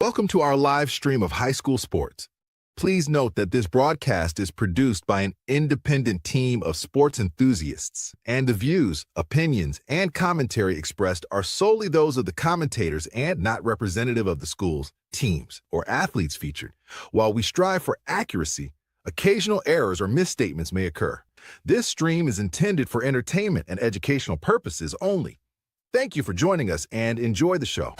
Welcome to our live stream of high school sports. Please note that this broadcast is produced by an independent team of sports enthusiasts, and the views, opinions, and commentary expressed are solely those of the commentators and not representative of the schools, teams, or athletes featured. While we strive for accuracy, occasional errors or misstatements may occur. This stream is intended for entertainment and educational purposes only. Thank you for joining us and enjoy the show.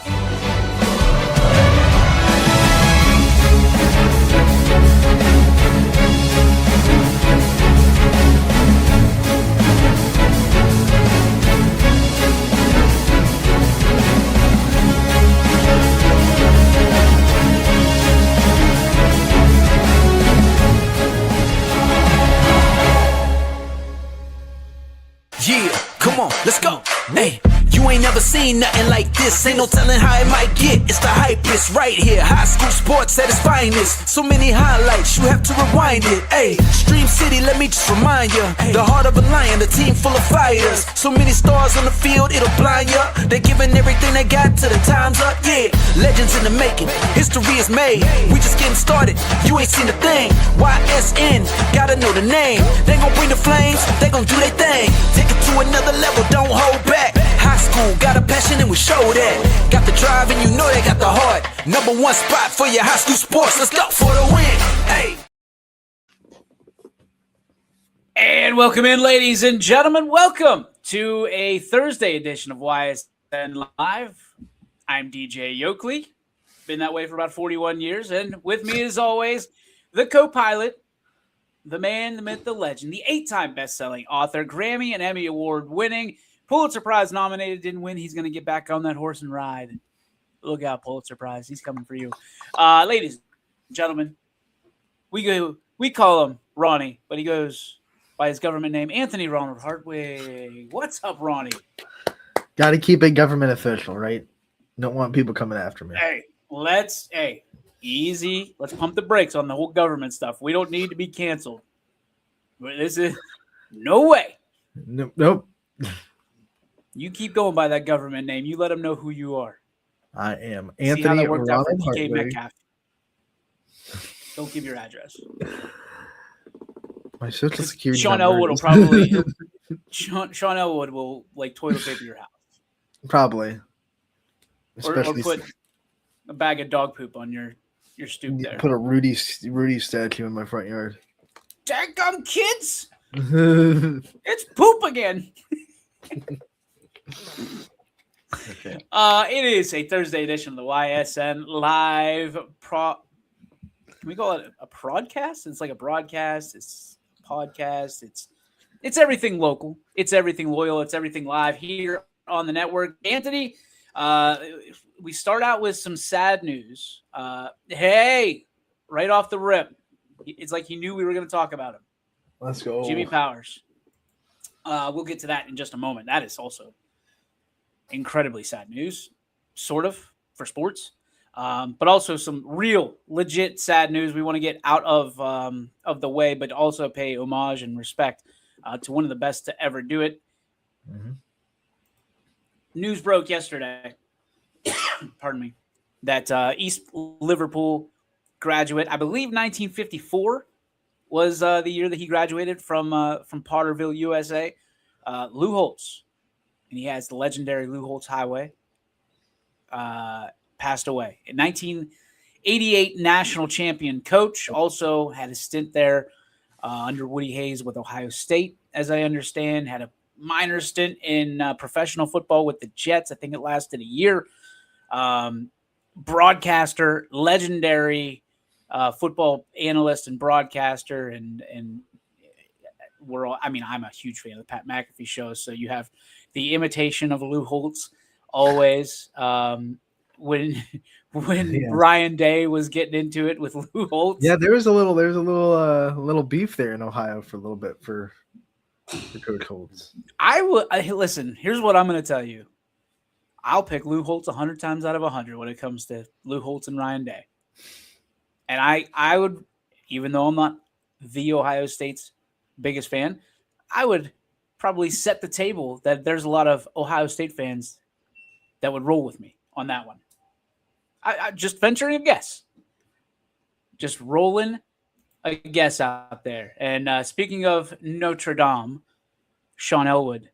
Yeah, come on, let's go. Hey, you ain't never seen nothing like this. Ain't no telling how it might get. It's the hypest right here. High school sports at its finest. So many highlights, you have to rewind it. Hey, Stream City, let me just remind you. The heart of a lion, a team full of fighters. So many stars on the field, it'll blind you. They're giving everything they got till the time's up. Yeah, legends in the making. History is made. We just getting started. You ain't seen a thing. YSN, gotta know the name. They gon' bring the flames. They gon' do their thing. Take it to another level, don't hold back. High school, got a passion and we show that. Got the drive and you know they got the heart. Number one spot for your high school sports. Let's go for the win. Hey. And welcome in, ladies and gentlemen. Welcome to a Thursday edition of YSN Live. I'm DJ Yoakley. Been that way for about 41 years. And with me, as always, the co-pilot, the man, the myth, the legend, the 8-time best-selling author, Grammy and Emmy Award-winning, Pulitzer Prize nominated, didn't win. He's going to get back on that horse and ride. Look out, Pulitzer Prize. He's coming for you. Ladies and gentlemen, we call him Ronnie, but he goes by his government name, Anthony Ronald Hartwig. What's up, Ronnie? Got to keep it government official, right? Don't want people coming after me. Hey, easy. Let's pump the brakes on the whole government stuff. We don't need to be canceled. But this is no way. Nope. You keep going by that government name. You let them know who you are. I am See how Anthony that worked out for Ronald DK Hartwig. Metcalf. Don't give your address. My social security Sean number Elwood will is- probably Sean Elwood will like toilet paper your house. probably. Or Especially put a bag of dog poop on your stoop there. put a Rudy statue in my front yard. Dadgum kids! Okay. It's poop again. It is a Thursday edition of the YSN Live Can we call it a prodcast? It's like a broadcast. It's a podcast. It's everything local. It's everything loyal. It's everything live here on the network. Anthony, we start out with some sad news. Hey, right off the rip, it's like he knew we were going to talk about him. Let's go. Jimmy Powers. We'll get to that in just a moment. That is also incredibly sad news, sort of, for sports. But also some real, legit sad news we want to get out of the way, but also pay homage and respect to one of the best to ever do it. Mm-hmm. News broke yesterday, pardon me, that East Liverpool graduate, I believe 1954 was the year that he graduated from Potterville, USA, Lou Holtz. And he has the legendary Lou Holtz Highway. Passed away. In 1988 national champion coach, also had a stint there under Woody Hayes with Ohio State, as I understand, had a minor stint in professional football with the Jets. I think it lasted a year. Broadcaster, legendary football analyst and broadcaster, and I'm a huge fan of the Pat McAfee show, so you have the imitation of Lou Holtz always. When Ryan Day was getting into it with Lou Holtz. Yeah, there's a little beef there in Ohio for a little bit for Coach Holtz. Listen, here's what I'm going to tell you. I'll pick Lou Holtz 100 times out of 100 when it comes to Lou Holtz and Ryan Day. And I would, even though I'm not the Ohio State's biggest fan, I would probably set the table that there's a lot of Ohio State fans that would roll with me on that one. I just venturing a guess. Just rolling a guess out there. And speaking of Notre Dame, Sean Elwood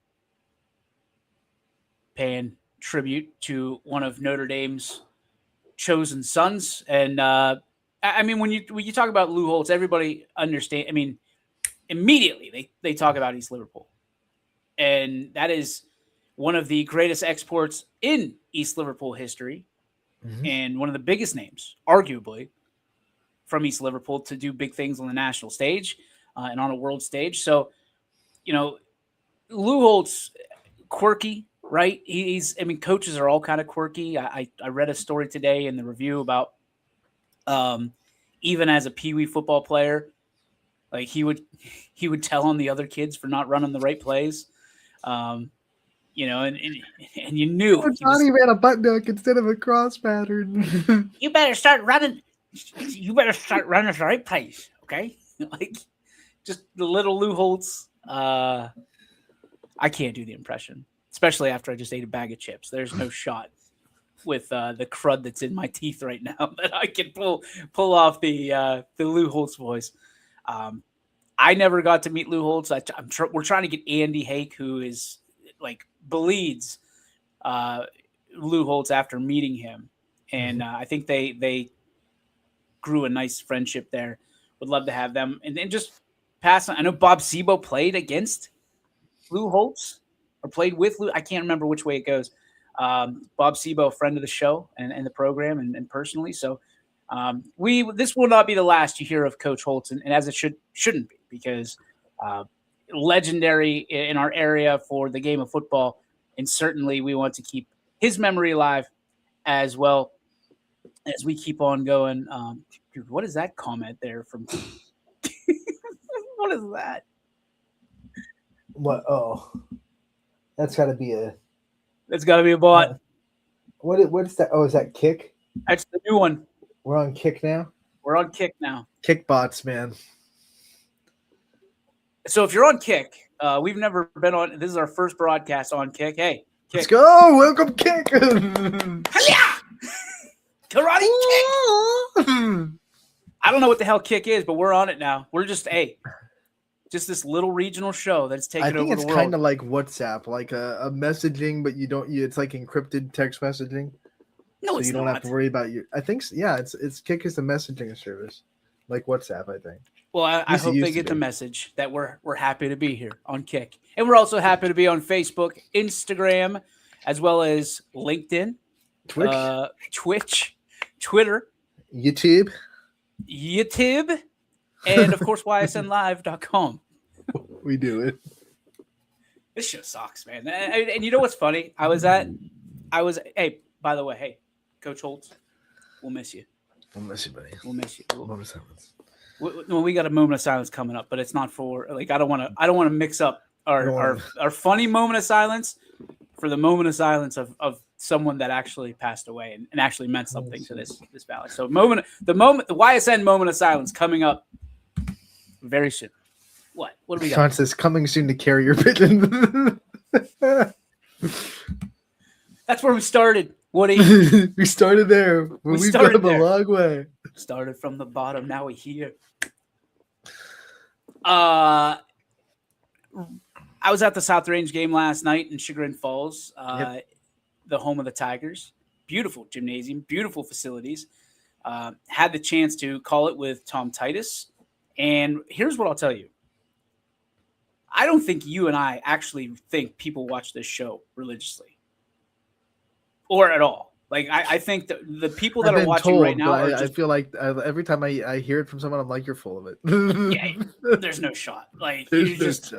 paying tribute to one of Notre Dame's chosen sons. And I mean, when you talk about Lou Holtz, everybody understand. I mean, immediately they talk about East Liverpool, and that is one of the greatest exports in East Liverpool history, and one of the biggest names, arguably, from East Liverpool to do big things on the national stage and on a world stage. So, you know, Lou Holtz, quirky, right? I mean, coaches are all kind of quirky. I read a story today in the review about even as a peewee football player, like he would tell on the other kids for not running the right plays. You know, and you knew Johnny ran a button instead of a cross pattern. You better start running. You better start running the right place, okay? Like, just the little Lou Holtz. I can't do the impression, especially after I just ate a bag of chips. There's no shot with the crud that's in my teeth right now that I can pull off the Lou Holtz voice. I never got to meet Lou Holtz. We're trying to get Andy Hake, who is like bleeds Lou Holtz after meeting him, and I think they grew a nice friendship there. Would love to have them, and then just pass on. I know Bob Sebo played against Lou Holtz or played with Lou. I can't remember which way it goes. Bob Sebo, a friend of the show and the program, and personally, so this will not be the last you hear of Coach Holtz, and as it shouldn't be, because legendary in our area for the game of football, and certainly we want to keep his memory alive as well as we keep on going. Dude, what is that comment there from? What is that? What? Oh, that's got to be a. That's got to be a bot. What is that? Oh, is that Kick? That's the new one. We're on Kick now. We're on Kick now. Kick bots, man. So if you're on Kick, we've never been on. This is our first broadcast on Kick. Hey, Kick. Let's go! Welcome, Kick. Karate Kick. I don't know what the hell Kick is, but we're on it now. We're just this little regional show that's taking over the world. I think it's kind of like WhatsApp, like a messaging, but it's like encrypted text messaging. No, so you don't have to worry about your. I think it's Kick is a messaging service, like WhatsApp. I think. Well, I hope they get the message that we're happy to be here on Kick, and we're also happy to be on Facebook, Instagram, as well as LinkedIn, Twitch, Twitter, YouTube, and of course ysnlive.com. We do it. This show sucks, man. And you know what's funny? Hey, by the way, hey, Coach Holtz, we'll miss you. We'll miss you, buddy. We'll miss you. Moment of silence. Well, we got a moment of silence coming up, but it's not for like I don't want to mix up our funny moment of silence for the moment of silence of someone that actually passed away and actually meant something to this valley. So the YSN moment of silence coming up very soon. What do we got? Sean says coming soon to Carrier Pigeon. That's where we started. Woody. We started there. We've come a long way. Started from the bottom. Now we're here. I was at the South Range game last night in Chagrin Falls, the home of the Tigers. Beautiful gymnasium, beautiful facilities. Had the chance to call it with Tom Titus. And here's what I'll tell you. I don't think you and I actually think people watch this show religiously or at all. Like, I think that the people that are watching right now I feel like every time I hear it from someone, I'm like, you're full of it. Yeah, there's no shot. Like, you just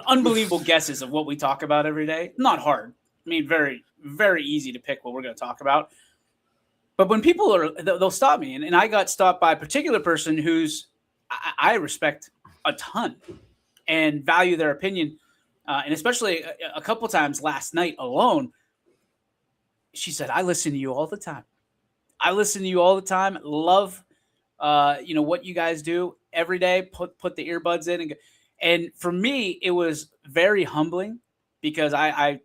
unbelievable guesses of what we talk about every day. Not hard. I mean, very, very easy to pick what we're going to talk about. But when people they'll stop me. And I got stopped by a particular person who's I respect a ton and value their opinion. And especially a couple times last night alone, she said, I listen to you all the time. Love, what you guys do every day. Put the earbuds in. And for me, it was very humbling because I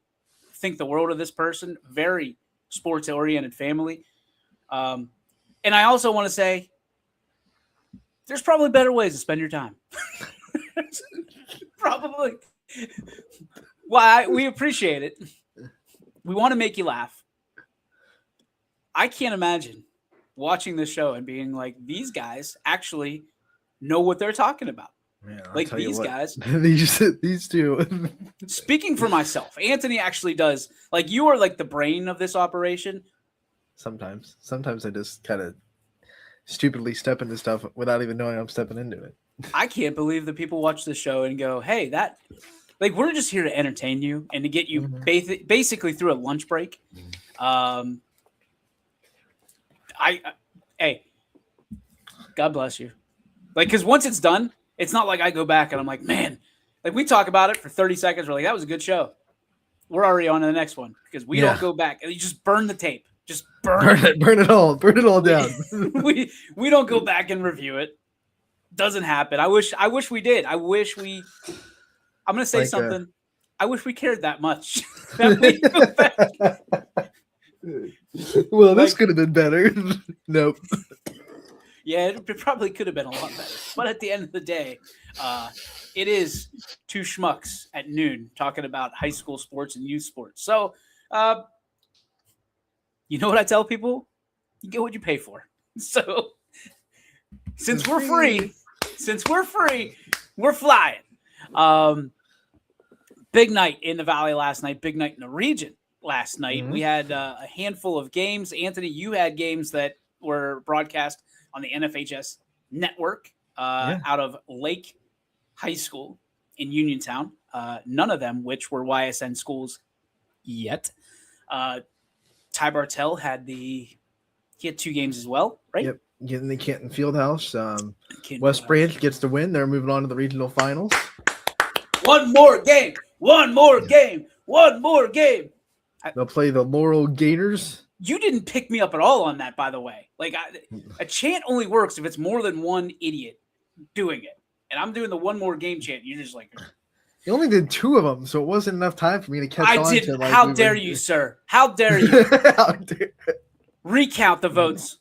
think the world of this person, very sports-oriented family. And I also want to say there's probably better ways to spend your time. Probably. Well, we appreciate it. We want to make you laugh. I can't imagine watching this show and being like, these guys actually know what they're talking about. Man, like these guys. these two. Speaking for myself, Anthony actually does. Like, you are like the brain of this operation. Sometimes I just kind of stupidly step into stuff without even knowing I'm stepping into it. I can't believe that people watch the show and go, hey, that, like, we're just here to entertain you and to get you basically through a lunch break. Hey, God bless you. Like, because once it's done, it's not like I go back and I'm like, man, like, we talk about it for 30 seconds. We're like, that was a good show. We're already on to the next one because we don't go back. You just burn the tape. Just burn it all down. we don't go back and review it. Doesn't happen. I wish we did. I'm gonna say something. I wish we cared that much. That we go back. Well, this could have been better. Nope. Yeah, it probably could have been a lot better. But at the end of the day, it is two schmucks at noon talking about high school sports and youth sports. So, you know what I tell people? You get what you pay for. So, since we're free, we're flying. Big night in the Valley last night. Big night in the region last night. We had a handful of games. Anthony, you had games that were broadcast on the NFHS network out of Lake High School in Uniontown. None of them which were YSN schools yet. Ty Bartell had he had two games as well, right? Yep. Getting the Canton Fieldhouse. West Branch gets the win. They're moving on to the regional finals. One more game. They'll play the Laurel Gators. You didn't pick me up at all on that, by the way. Like, a chant only works if it's more than one idiot doing it. And I'm doing the one more game chant. You're just like, you only did two of them, so it wasn't enough time for me to catch on. To, like, how dare you, sir? How dare you? Recount the votes.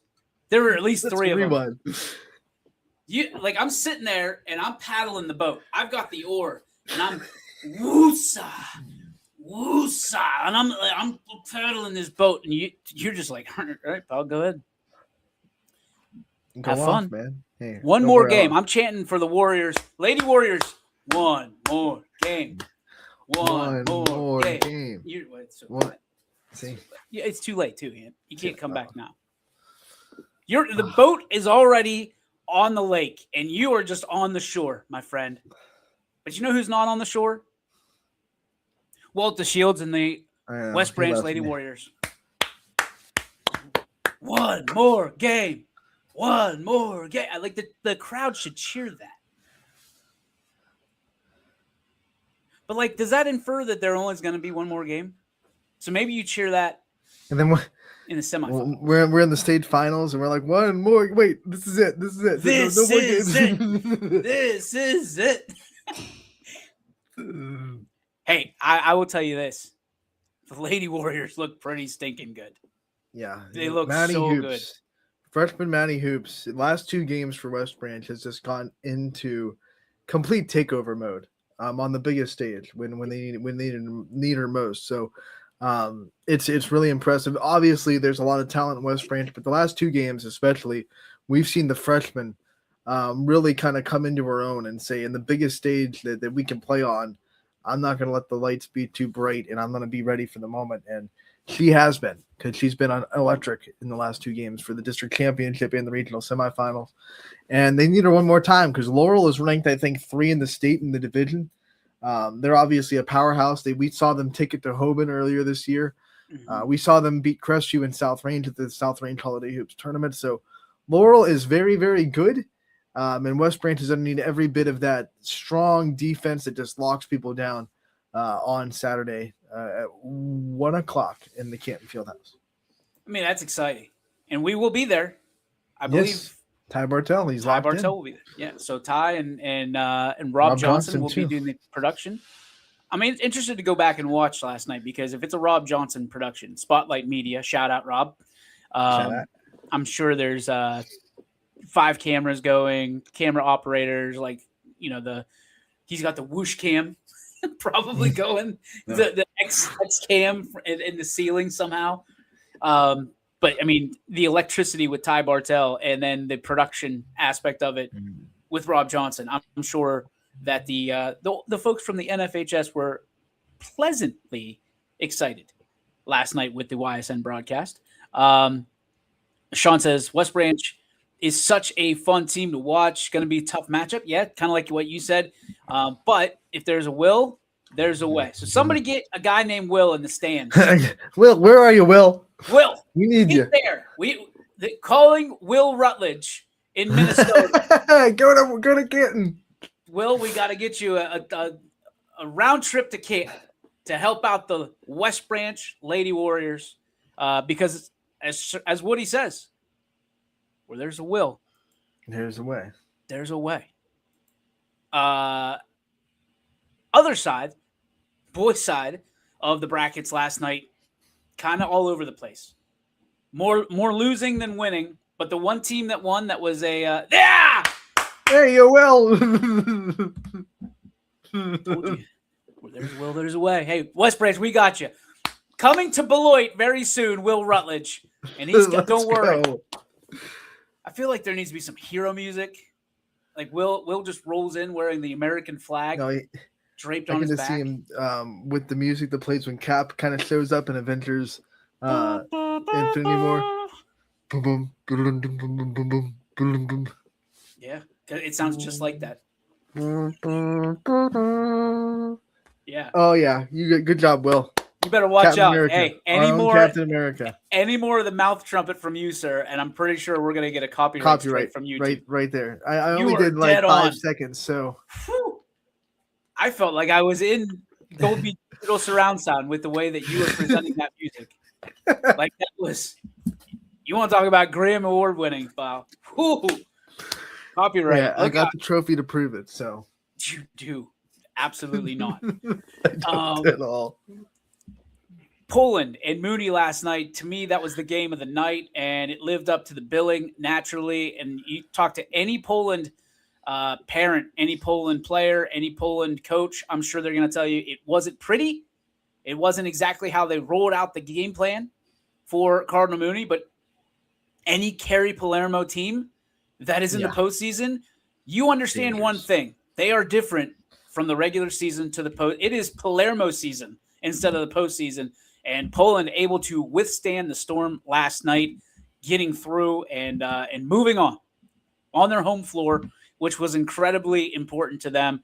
There were at least three of them. I'm sitting there and I'm paddling the boat. I've got the oar and I'm woosah, and I'm paddling this boat, and you're just like, all right, Paul, go ahead. Have fun, man. Hey, one more game. I'm chanting for the Warriors, Lady Warriors. One more game. One more game. See, yeah, it's too late too, Ian. You can't come back now. The boat is already on the lake, and you are just on the shore, my friend. But you know who's not on the shore? Walt DeShields and the West Branch Lady Warriors. One more game. One more game. I like the crowd should cheer that. But, like, does that infer that there only is going to be one more game? So maybe you cheer that. And then what? In the semifinals. We're in the state finals, and we're like, one more. Wait, this is it. This is it. Hey, I will tell you this. The Lady Warriors look pretty stinking good. Yeah. They look Maddie so Hoops, good. Freshman Maddie Hoops, the last two games for West Branch has just gone into complete takeover mode on the biggest stage when they need her most. So it's really impressive. Obviously, there's a lot of talent in West Branch, but the last two games especially, we've seen the freshmen really kind of come into her own and say, in the biggest stage that we can play on, I'm not going to let the lights be too bright, and I'm going to be ready for the moment. And she has been, because she's been on electric in the last two games for the district championship and the regional semifinals. And they need her one more time because Laurel is ranked, I think, 3 in the state in the division. They're obviously a powerhouse. We saw them take it to Hoban earlier this year. We saw them beat Crestview in South Range at the South Range Holiday Hoops tournament. So Laurel is very, very good. And West Branch is going to need every bit of that strong defense that just locks people down on Saturday at 1 o'clock in the Canton Fieldhouse. I mean, that's exciting. And we will be there. I believe. Yes. Ty Bartell, Ty Bartell will be there. Yeah. So Ty and Rob Johnson will be doing the production. I'm interested to go back and watch last night because if it's a Rob Johnson production, Spotlight Media, shout out Rob. I'm sure there's 5 cameras going, camera operators, like, he's got the whoosh cam probably going, the X cam in the ceiling somehow. But I mean, the electricity with Ty Bartell and then the production aspect of it with Rob Johnson, I'm sure that the folks from the NFHS were pleasantly excited last night with the YSN broadcast. Sean says West Branch is such a fun team to watch. Going to be a tough matchup. Yeah, kind of like what you said. But if there's a will, there's a way. So somebody get a guy named Will in the stands. Will, where are you, Will? Will, we need you there. Calling Will Rutledge in Minnesota. Go to Canton. Will, we got to get you a round trip to Canton to help out the West Branch Lady Warriors, because as Woody says, where there's a will, there's a way. There's a way. Other side, boys' side of the brackets last night, kind of all over the place. More losing than winning, but the one team that won that was a There you will. Told you. Where there's a will, there's a way. Hey, West Branch, we got you. Coming to Beloit very soon, Will Rutledge, and he's don't worry. Go. I feel like there needs to be some hero music. Like Will just rolls in wearing the American flag draped on his back. I can see him with the music that plays when Cap kind of shows up in Avengers Infinity War. Boom, boom, boom, boom, boom, boom, boom, boom. Yeah, it sounds just like that. Yeah. Oh yeah, good job, Will. You better watch Captain out. America. Hey, Captain America. Any more of the mouth trumpet from you, sir, and I'm pretty sure we're gonna get a copyright from YouTube. Right there. I only did like 5 seconds, so. Whew. I felt like I was in Dolby Digital surround sound with the way that you were presenting that music. Like that was. You want to talk about Grammy Award winning, Bob? Copyright. Yeah, I got the trophy to prove it. So you do. Absolutely not. I don't at all. Poland and Mooney last night, to me, that was the game of the night, and it lived up to the billing naturally. And you talk to any Poland parent, any Poland player, any Poland coach, I'm sure they're going to tell you it wasn't pretty. It wasn't exactly how they rolled out the game plan for Cardinal Mooney, but any Kerry Palermo team that is in the postseason, you understand one thing. They are different from the regular season to the post. It is Palermo season instead of the postseason. And Poland able to withstand the storm last night, getting through and moving on their home floor, which was incredibly important to them.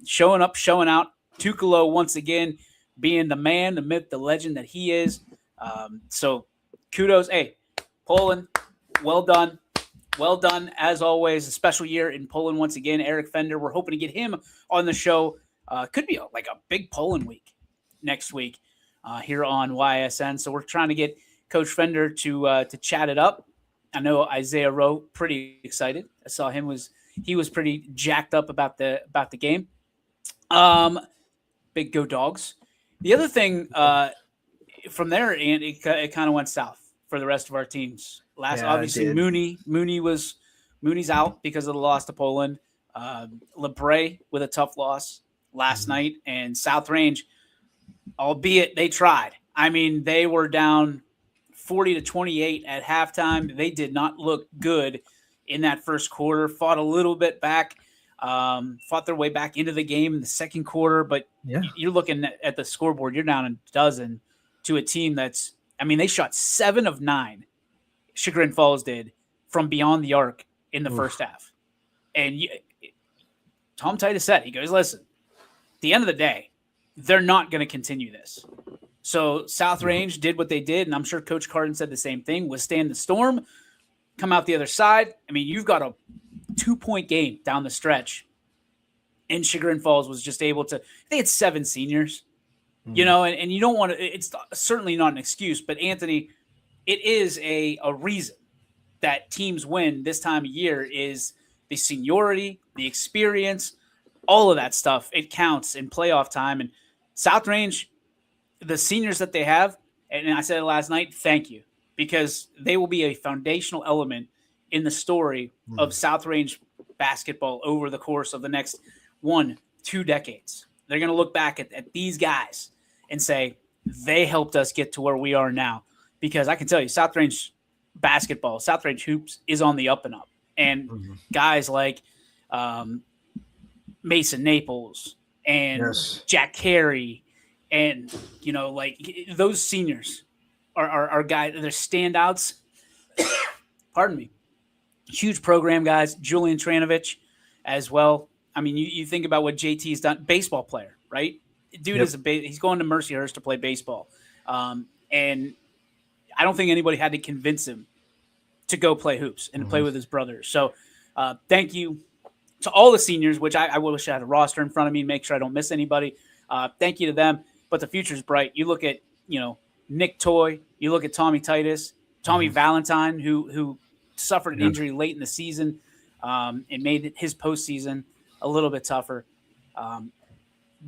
Showing up, showing out. Tukalo once again being the man, the myth, the legend that he is. So kudos. Hey, Poland, well done. Well done, as always. A special year in Poland once again. Eric Fender, we're hoping to get him on the show. Could be like a big Poland week next week here on YSN. So we're trying to get Coach Fender to chat it up. I know Isaiah Rowe pretty excited. I saw he was pretty jacked up about the game. Big go Dogs. The other thing from there, and it kind of went south for the rest of our teams. Obviously Mooney's out because of the loss to Poland. LeBray with a tough loss last night, and South Range, albeit they tried. I mean, they were down 40-28 at halftime. They did not look good in that first quarter. Fought a little bit back, fought their way back into the game in the second quarter. But you're looking at the scoreboard, you're down a dozen to a team that's, I mean, they shot 7 of 9. Chagrin Falls did from beyond the arc in the first half. And Tom Titus said, he goes, listen, at the end of the day, they're not going to continue this. So South Range did what they did, and I'm sure Coach Carden said the same thing, withstand the storm, come out the other side. I mean, you've got a 2-point game down the stretch, and Chagrin Falls was just able to – they had 7 seniors, you know, and you don't want to – it's certainly not an excuse, but Anthony – it is a reason that teams win this time of year is the seniority, the experience, all of that stuff. It counts in playoff time. And South Range, the seniors that they have, and I said it last night, thank you. because they will be a foundational element in the story of South Range basketball over the course of the next 1-2 decades. They're going to look back at these guys and say, they helped us get to where we are now. Because I can tell you, South Range basketball, South Range hoops is on the up and up. And guys like Mason Naples and Jack Carey and, like those seniors are guys, they're standouts. Pardon me. Huge program guys, Julian Tranovich as well. I mean, you think about what JT's done, baseball player, right? Dude is he's going to Mercyhurst to play baseball. And I don't think anybody had to convince him to go play hoops and to play with his brothers. So thank you to all the seniors, which I wish I had a roster in front of me, make sure I don't miss anybody. Thank you to them. But the future's bright. You look at, Nick Toy, you look at Tommy Titus, Tommy Valentine, who suffered an injury late in the season and made his postseason a little bit tougher.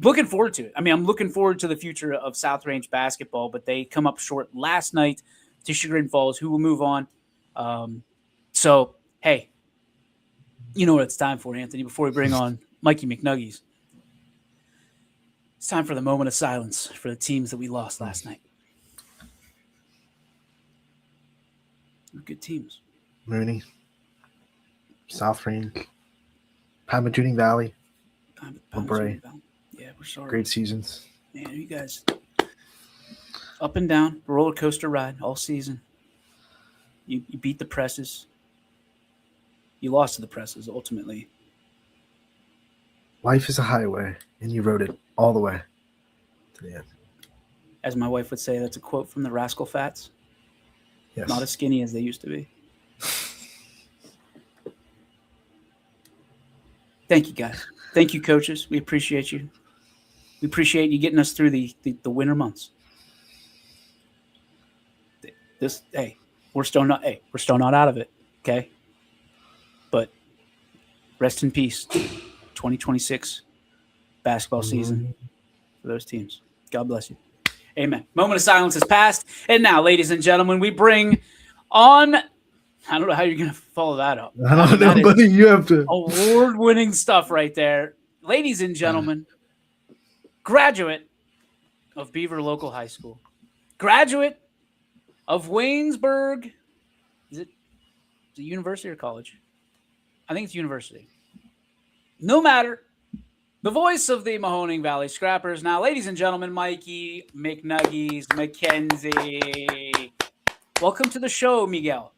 Looking forward to it. I mean, I'm looking forward to the future of South Range basketball, but they come up short last night to Chagrin Falls, who will move on. So, hey, you know what it's time for, Anthony, before we bring on Mikey McNuggies. It's time for the moment of silence for the teams that we lost last night. Good teams. Mooney, South Range, Pymatuning Valley, LeBray. Yeah, we're sorry. Great seasons. Man, you guys up and down, roller coaster ride all season. You beat the presses. You lost to the presses ultimately. Life is a highway, and you rode it all the way to the end. As my wife would say, that's a quote from the Rascal Fats. Yes. Not as skinny as they used to be. Thank you, guys. Thank you, coaches. We appreciate you. We appreciate you getting us through the winter months. We're still not out of it, okay? But rest in peace. 2026 basketball season for those teams. God bless you. Amen. Moment of silence has passed. And now, ladies and gentlemen, we bring on, I don't know how you're going to follow that up. I don't know, buddy. You have to. Award-winning stuff right there. Ladies and gentlemen, graduate of Beaver Local High School, graduate of Waynesburg. Is it university or college? I think it's university. No matter. The voice of the Mahoning Valley Scrappers. Now, ladies and gentlemen, Mikey McNuggies McKenzie. Welcome to the show, Miguel.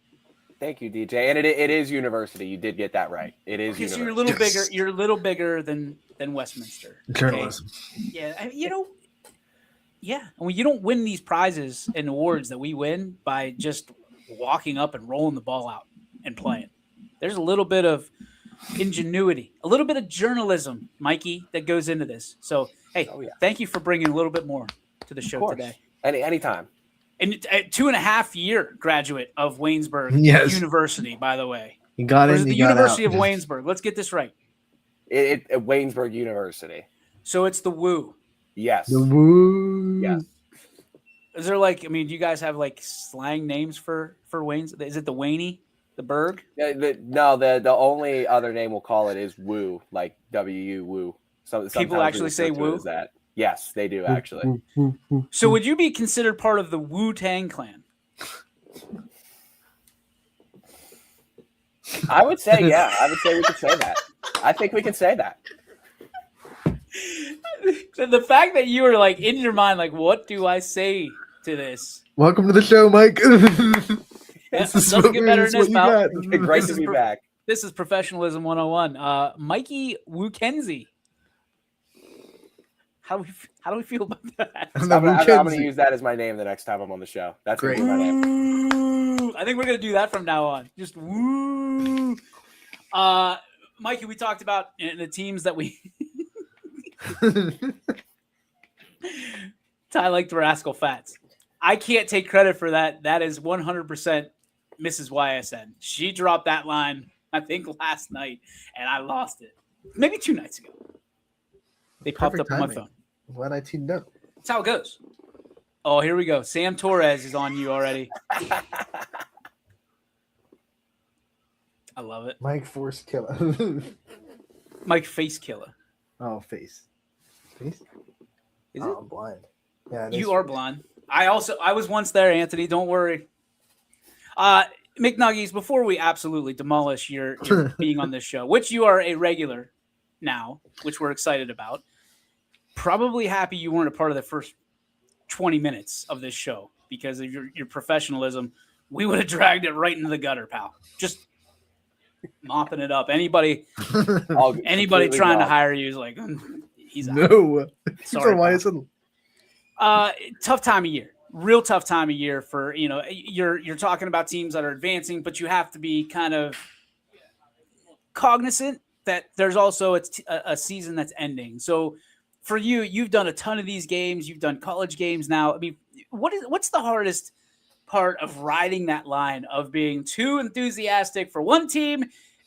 Thank you, DJ. And it is university. You did get that right. It is because university. you're a little bigger. You're a little bigger than Westminster. Journalism. Okay? Yeah, Yeah, I mean, you don't win these prizes and awards that we win by just walking up and rolling the ball out and playing. There's a little bit of ingenuity, a little bit of journalism, Mikey, that goes into this. So, hey, Thank you for bringing a little bit more to the show today. Anytime. And a 2.5-year graduate of Waynesburg University, by the way. You got it. The University of Waynesburg. Let's get this right. Waynesburg University. So it's the Woo. Yes. The Woo. Yes. Is there do you guys have slang names for Waynes? Is it the Wayne? The Berg? No, the only other name we'll call it is Woo, like W-U, Woo. So people actually say Woo? That. Yes, they do actually. So would you be considered part of the Wu-Tang Clan? I would say, yeah. I would say we could say that. I think we can say that. So the fact that you were in your mind, what do I say to this? Welcome to the show, Mike. Doesn't get better than this, pal. Great to be back. This is Professionalism 101. Mikey Wukenzie. How do we feel about that? I'm going to use that as my name the next time I'm on the show. That's great. My name. I think we're going to do that from now on. Just woo. Mikey, we talked about the teams that we Ty liked the Rascal Fats. I can't take credit for that. That is 100% Mrs. YSN. She dropped that line, I think, last night, and I lost it. Maybe 2 nights ago. They popped up on my phone. Glad I teamed up. That's how it goes. Oh, here we go. Sam Torres is on you already. I love it. Mike Force Killer. Mike Face Killer. Oh, face. Face? Is I'm blind. Yeah, it is You are face. blind. I was once there, Anthony. Don't worry. McNuggies, before we absolutely demolish your being on this show, which you are a regular now, which we're excited about, probably happy you weren't a part of the first 20 minutes of this show because of your professionalism. We would have dragged it right into the gutter, pal. Just mopping it up. Anybody Completely trying to wrong. hire you is like, he's out. No. Sorry, Why pal. isn't Tough time of year. Real tough time of year for, you're talking about teams that are advancing, but you have to be kind of cognizant that there's also a season that's ending. So for you, you've done a ton of these games. You've done college games now. I mean, what's the hardest part of riding that line of being too enthusiastic for one team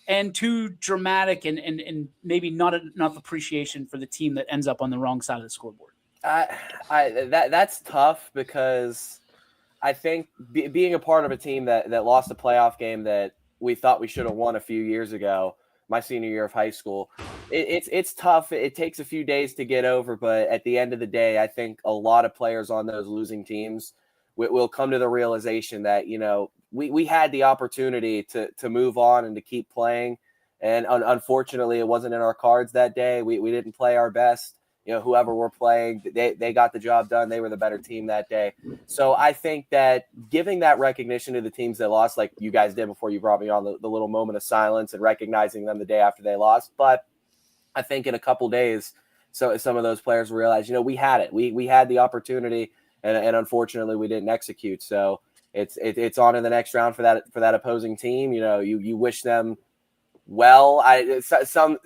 and too dramatic and maybe not enough appreciation for the team that ends up on the wrong side of the scoreboard? That's tough because I think being a part of a team that lost a playoff game that we thought we should have won a few years ago, my senior year of high school, it's tough. It takes a few days to get over, but at the end of the day, I think a lot of players on those losing teams will come to the realization that, we had the opportunity to move on and to keep playing. And unfortunately, it wasn't in our cards that day. We didn't play our best. Whoever we're playing, they got the job done. They were the better team that day. So I think that giving that recognition to the teams that lost, like you guys did before you brought me on, the little moment of silence and recognizing them the day after they lost. But I think in a couple days, so some of those players realize, we had it. We had the opportunity, and unfortunately we didn't execute. So it's on in the next round for that opposing team. You wish them well. Some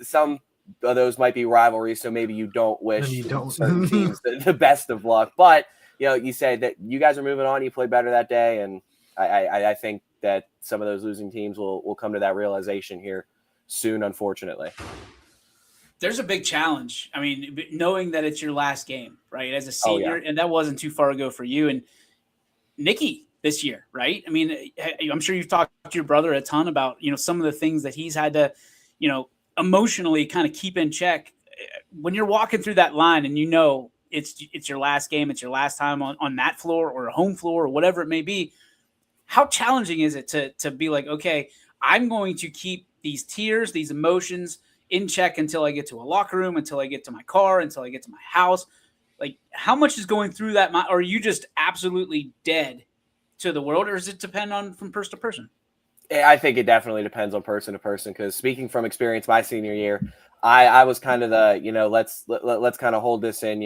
of those might be rivalries, so maybe you don't wish certain teams the best of luck. But you say that you guys are moving on. You played better that day, and I think that some of those losing teams will come to that realization here soon. Unfortunately, there's a big challenge. I mean, knowing that it's your last game, right, as a senior, yeah. and that wasn't too far ago for you and Nikki this year, right? I mean, I'm sure you've talked to your brother a ton about some of the things that he's had to emotionally kind of keep in check when you're walking through that line and it's your last game, it's your last time on that floor or a home floor or whatever it may be. How challenging is it to be like, okay, I'm going to keep these tears, these emotions in check until I get to a locker room, until I get to my car, until I get to my house? Like, how much is going through that? Or are you just absolutely dead to the world, or does it depend on from person to person? I think it definitely depends on person to person, because speaking from experience, my senior year, I was kind of the, let's kind of hold this in,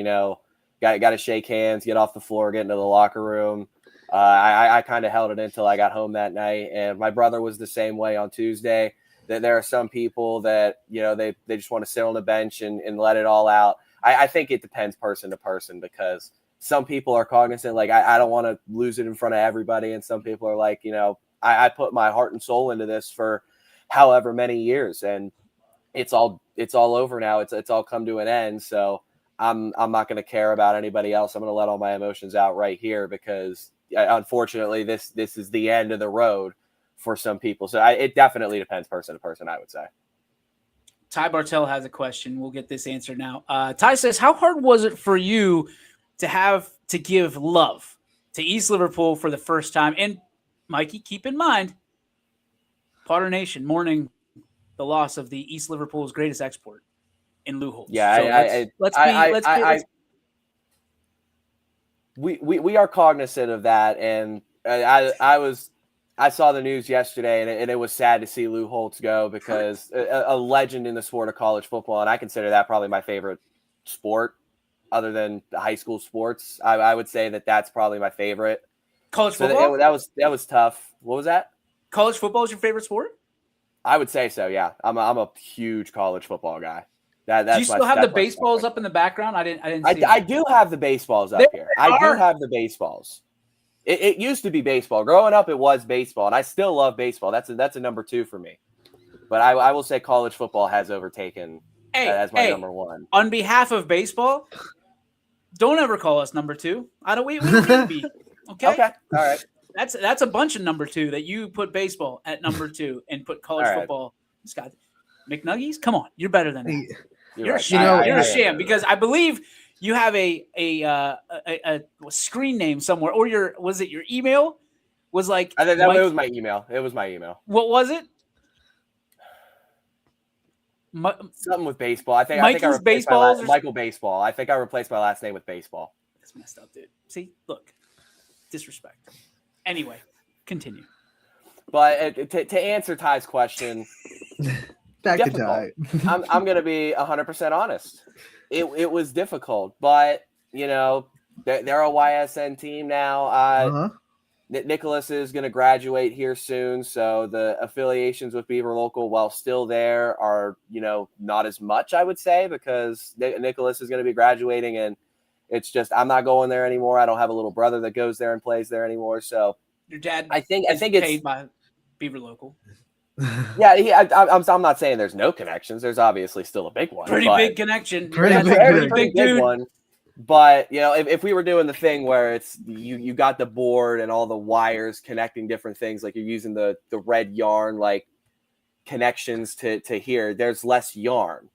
got to shake hands, get off the floor, get into the locker room. I kind of held it until I got home that night. And my brother was the same way on Tuesday. That there are some people that, they just want to sit on the bench and let it all out. I think it depends person to person, because some people are cognizant, like, I don't want to lose it in front of everybody. And some people are like, I put my heart and soul into this for however many years, and it's all over now. It's all come to an end. So I'm not going to care about anybody else. I'm going to let all my emotions out right here, because unfortunately this is the end of the road for some people. So it definitely depends person to person, I would say. Ty Bartell has a question. We'll get this answer now. Ty says, how hard was it for you to have to give love to East Liverpool for the first time? And Mikey, keep in mind, Potter Nation mourning the loss of the East Liverpool's greatest export in Lou Holtz. Yeah, So we are cognizant of that, and I saw the news yesterday, and it was sad to see Lou Holtz go, because a legend in the sport of college football, and I consider that probably my favorite sport other than high school sports. I would say that's probably my favorite. College football? So that was tough. What was that? College football is your favorite sport? I would say so, yeah. I'm a huge college football guy. That's do you still have the baseballs up in the background? I didn't see I do have the baseballs up here. I do have the baseballs. It used to be baseball. Growing up, it was baseball, and I still love baseball. That's a number 2 for me. But I will say college football has overtaken as my number 1. On behalf of baseball, Don't ever call us number 2. I don't. We don't need to be. Okay. Okay. All right. That's a bunch of number 2 that you put baseball at number 2 and put college All right. football. Scott, McNuggies, come on, you're better than that. You're right. you're a sham because I believe you have a screen name somewhere, or your email was like. I think that was my email. It was my email. What was it? Something with baseball. I think Mikey's I replaced Baseballs or- Michael Baseball. I think I replaced my last name with Baseball. That's messed up, dude. See, look, disrespect. Anyway, continue. But to answer Ty's question, Back to difficult. Ty. I'm going to be 100% honest. It was difficult, but they're a YSN team now. Uh-huh. Nicholas is going to graduate here soon, so the affiliations with Beaver Local, while still there, are not as much, I would say, because Nicholas is going to be graduating, and it's just I'm not going there anymore. I don't have a little brother that goes there and plays there anymore. So Your dad, I think is it's paid by Beaver Local. yeah. I'm not saying there's no connections. There's obviously still a big one. Pretty but- big connection. Pretty That's big a connection. big dude. one. But if we were doing the thing where it's you got the board and all the wires connecting different things, like you're using the red yarn like connections to here, there's less yarn,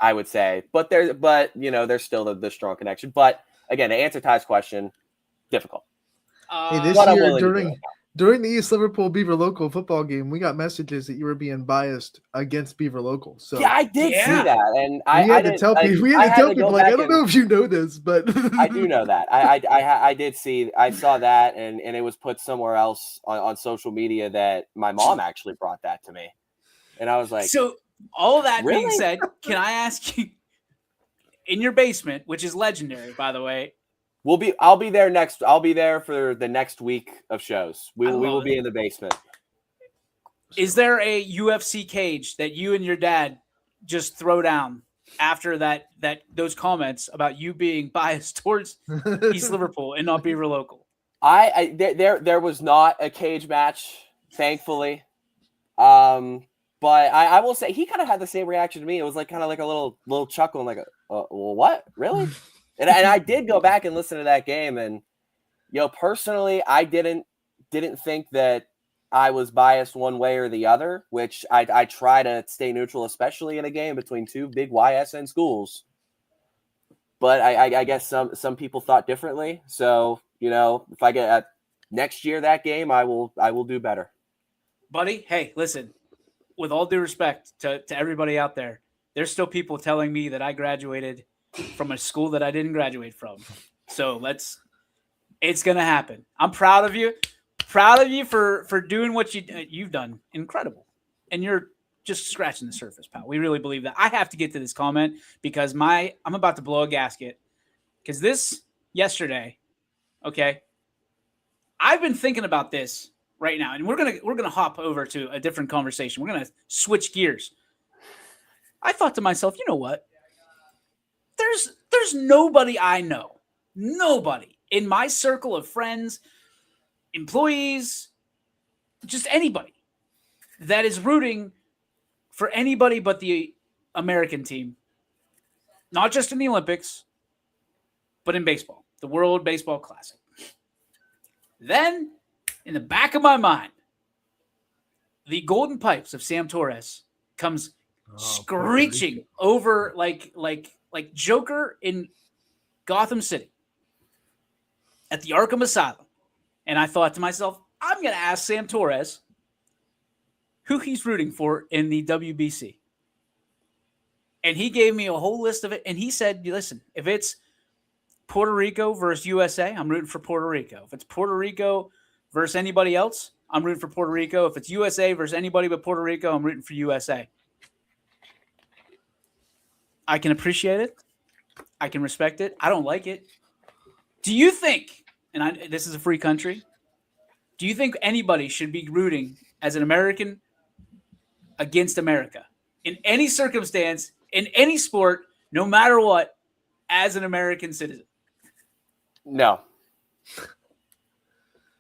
I would say. But there's still the strong connection. But again, to answer Ty's question, difficult. Hey, this But I'm year willing to do it. during the East Liverpool Beaver Local football game, we got messages that you were being biased against Beaver Local. So Yeah, I did see Yeah. that, and we I had to did- tell like, people. We I had to tell go people like, I back don't and- know if you know this, but I do know that. I did see. I saw that, and it was put somewhere else on social media that my mom actually brought that to me, and I was like, So, all that being Really? said, can I ask you, in your basement, which is legendary, by the way, I'll be there next. I'll be there for the next week of shows. We I will love be it. in the basement. is there a UFC cage that you and your dad just throw down after those comments about you being biased towards East Liverpool and not Beaver Local? There was not a cage match, thankfully. But I will say he kind of had the same reaction to me. It was like kind of like a little chuckle and like, well, what, really? and I did go back and listen to that game, and personally, I didn't think that I was biased one way or the other, which I try to stay neutral, especially in a game between two big YSN schools. But I guess some people thought differently. So if I get next year that game, I will do better. Buddy, hey, listen, with all due respect to everybody out there, there's still people telling me that I graduated from a school that I didn't graduate from. So it's going to happen. I'm proud of you. Proud of you for doing what you've done. Incredible. And you're just scratching the surface, pal. We really believe that. I have to get to this comment because I'm about to blow a gasket. Because this yesterday, okay, I've been thinking about this right now, and we're gonna hop over to a different conversation. We're gonna switch gears. I thought to myself, you know what? There's nobody I know, nobody in my circle of friends, employees, just anybody that is rooting for anybody but the American team, not just in the Olympics, but in baseball, the World Baseball Classic. Then, in the back of my mind, the golden pipes of Sam Torres comes screeching over like Joker in Gotham City at the Arkham Asylum. And I thought to myself, I'm going to ask Sam Torres who he's rooting for in the WBC. And he gave me a whole list of it. And he said, listen, if it's Puerto Rico versus USA, I'm rooting for Puerto Rico. If it's Puerto Rico versus anybody else, I'm rooting for Puerto Rico. If it's USA versus anybody but Puerto Rico, I'm rooting for USA. I can appreciate it. I can respect it. I don't like it. Do you think, and this is a free country, do you think anybody should be rooting as an American against America in any circumstance, in any sport, no matter what, as an American citizen? No.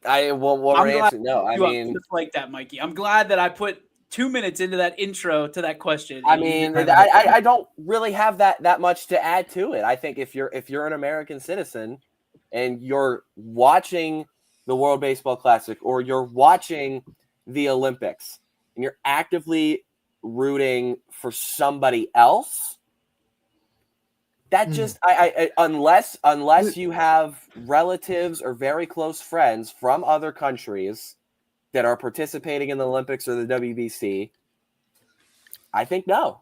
I'm glad no. I you mean, just like that, Mikey. I'm glad that I put 2 minutes into that intro to that question. I mean, I don't really have that much to add to it. I think if you're an American citizen and you're watching the World Baseball Classic or you're watching the Olympics and you're actively rooting for somebody else, that just unless you have relatives or very close friends from other countries that are participating in the Olympics or the WBC, I think no.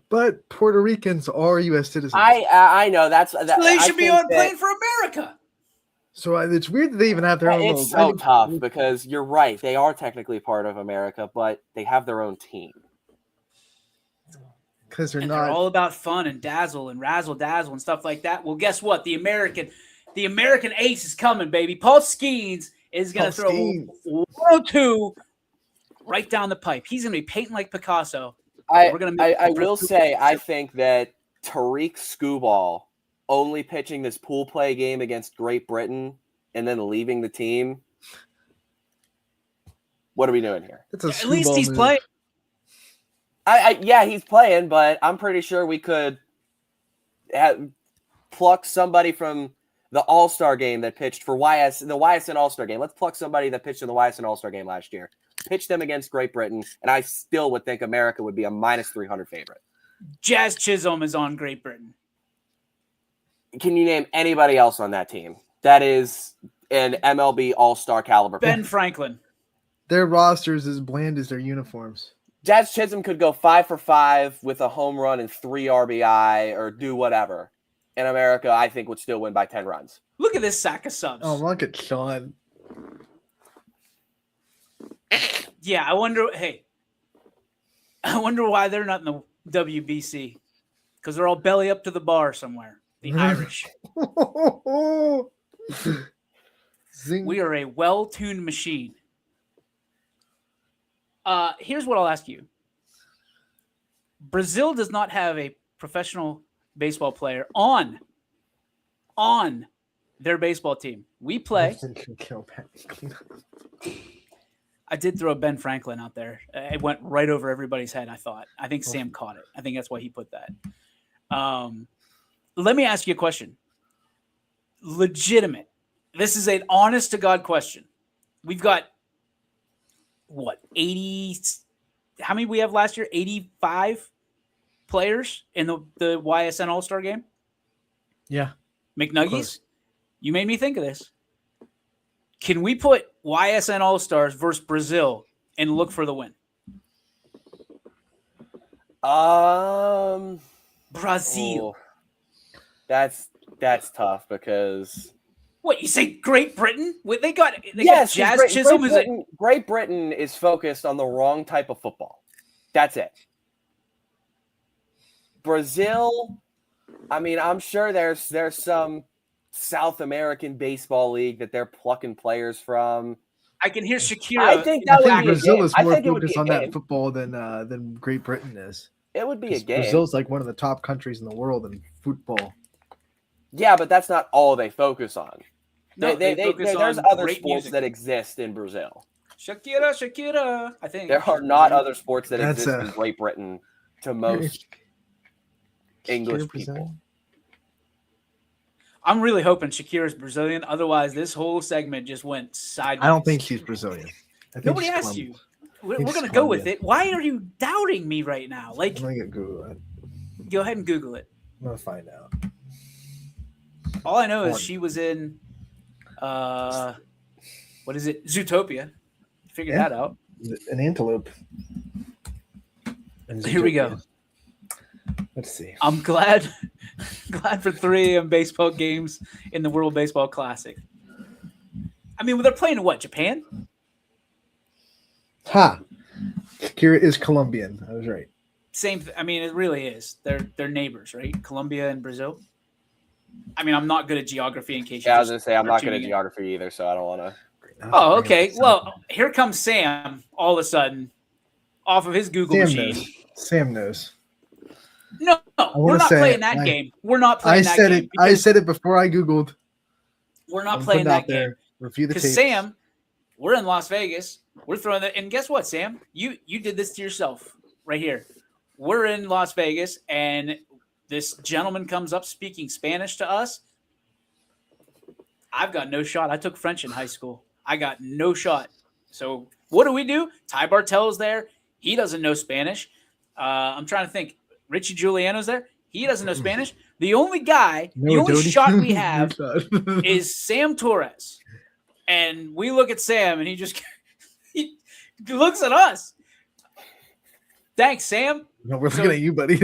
But Puerto Ricans are U.S. citizens. I know that's So they should be on playing for America. So it's weird that they even have their own. It's so tough because you're right. They are technically part of America, but they have their own team. Because they're And not they're all about fun and dazzle and razzle dazzle and stuff like that. Well, guess what? The American ace is coming, baby. Paul Skeens is going to throw 102 right down the pipe. He's going to be painting like Picasso. I will say, I think that Tariq Skubal only pitching this pool play game against Great Britain and then leaving the team. What are we doing here? At least he's playing. Yeah, he's playing, but I'm pretty sure we could pluck somebody from the All-Star game that pitched for the YSN All-Star game. Let's pluck somebody that pitched in the YSN All-Star game last year. Pitch them against Great Britain, and I still would think America would be a minus 300 favorite. Jazz Chisholm is on Great Britain. Can you name anybody else on that team that is an MLB All-Star caliber? Ben Franklin. Their rosters as bland as their uniforms. Jazz Chisholm could go 5 for 5 with a home run and 3 RBI or do whatever. And America, I think, would still win by 10 runs. Look at this sack of subs. Oh, look at Sean. Yeah, I wonder why they're not in the WBC. Because they're all belly up to the bar somewhere. The Irish. Zing. We are a well-tuned machine. Here's what I'll ask you. Brazil does not have a professional baseball player on their baseball team. We play. I did throw Ben Franklin out there. It went right over everybody's head, I thought. I think Sam caught it. I think that's why he put that. Let me ask you a question. Legitimate. This is an honest-to-God question. We've got, 80 – how many we have last year? 85 players in the YSN All-Star game? Yeah. McNuggies, you made me think of this. Can we put YSN All-Stars versus Brazil and look for the win? Brazil. Oh, that's tough because what you say? Great Britain? They got Jazz Chisholm. Great Britain is focused on the wrong type of football. That's it. Brazil. I mean, I'm sure there's some South American baseball league that they're plucking players from. I can hear Shakira. I think that would be Brazil is more focused focused on that football than Great Britain is. It would be a game. Brazil's like one of the top countries in the world in football. Yeah, but that's not all they focus on. No, there's other sports that exist in Brazil. Shakira. I think there are not other sports that exist in Great Britain to most English people. I'm really hoping Shakira's Brazilian. Otherwise, this whole segment just went sideways. I don't think she's Brazilian. Nobody asked you. We're going to go with it. Why are you doubting me right now? Like, I'm going to Google it. Go ahead and Google it. I'm going to find out. All I know is she was in, what is it? Zootopia. Figure that out. An antelope. Here we go. Let's see. I'm glad for 3 a.m. baseball games in the World Baseball Classic. I mean, they're playing in what, Japan? Ha! Shakira is Colombian. I was right. Same. I mean, it really is. They're neighbors, right? Colombia and Brazil. I mean, I'm not good at geography. In case I was gonna say I'm not good at geography either, so I don't want to. Oh, okay. Well, here comes Sam. All of a sudden, off of his Google machine. Sam knows. No, we're not playing that game. We're not playing that game. I said it before I Googled. We're not playing that game. Review the tapes. Because we're in Las Vegas. We're throwing that. And guess what, Sam? You did this to yourself right here. We're in Las Vegas, and this gentleman comes up speaking Spanish to us. I've got no shot. I took French in high school. I got no shot. So what do? Ty Bartell's there. He doesn't know Spanish. I'm trying to think. Richie Giuliano's there. He doesn't know Spanish. The only shot we have is Sam Torres. And we look at Sam, and he looks at us. Thanks, Sam. No, we're looking at you, buddy.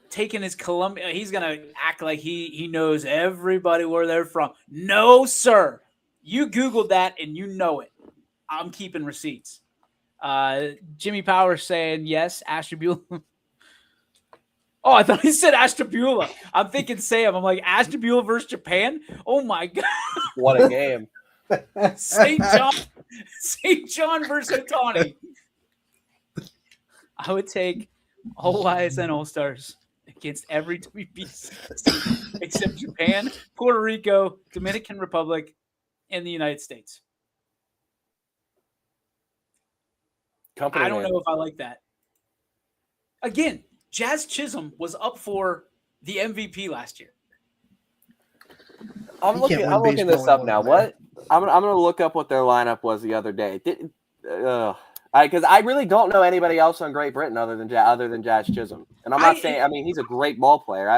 Taking his Colombia, he's gonna act like he knows everybody where they're from. No, sir. You Googled that and you know it. I'm keeping receipts. Jimmy Powers saying yes, Ashtabula. Oh, I thought he said Ashtabula. I'm thinking Sam. I'm like, Ashtabula versus Japan? Oh my god. What a game. St. John versus Otani. I would take all YSN All-Stars against every WBC except Japan, Puerto Rico, Dominican Republic, and the United States. I don't know if I like that. Again, Jazz Chisholm was up for the MVP last year. I'm looking this up now. What? I'm gonna look up what their lineup was the other day. Because I really don't know anybody else on Great Britain other than Jazz Chisholm. And I'm not saying, I mean, he's a great ball player. I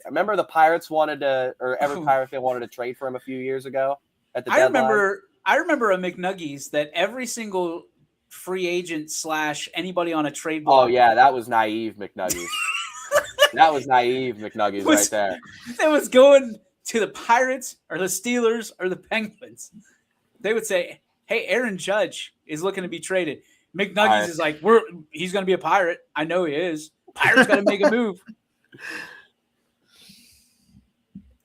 remember the Pirates every Pirate fan wanted to trade for him a few years ago at the deadline. I remember a McNuggies that every single free agent / anybody on a trade block. Oh yeah, that was naive McNuggies. That was naive McNuggies right there. It was going to the Pirates or the Steelers or the Penguins. They would say, hey, Aaron Judge is looking to be traded. McNuggies is like, he's going to be a Pirate. I know he is. Pirates got to make a move.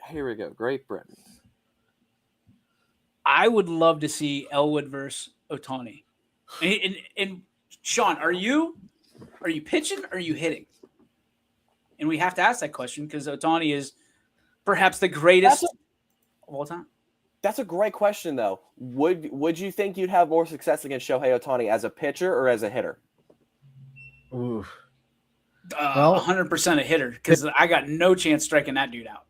Here we go. Great Britain. I would love to see Elwood versus Otani. And Sean, are you pitching or are you hitting? And we have to ask that question because Otani is perhaps the greatest of all time. That's a great question, though. Would you think you'd have more success against Shohei Ohtani as a pitcher or as a hitter? Ooh. 100% a hitter because I got no chance striking that dude out.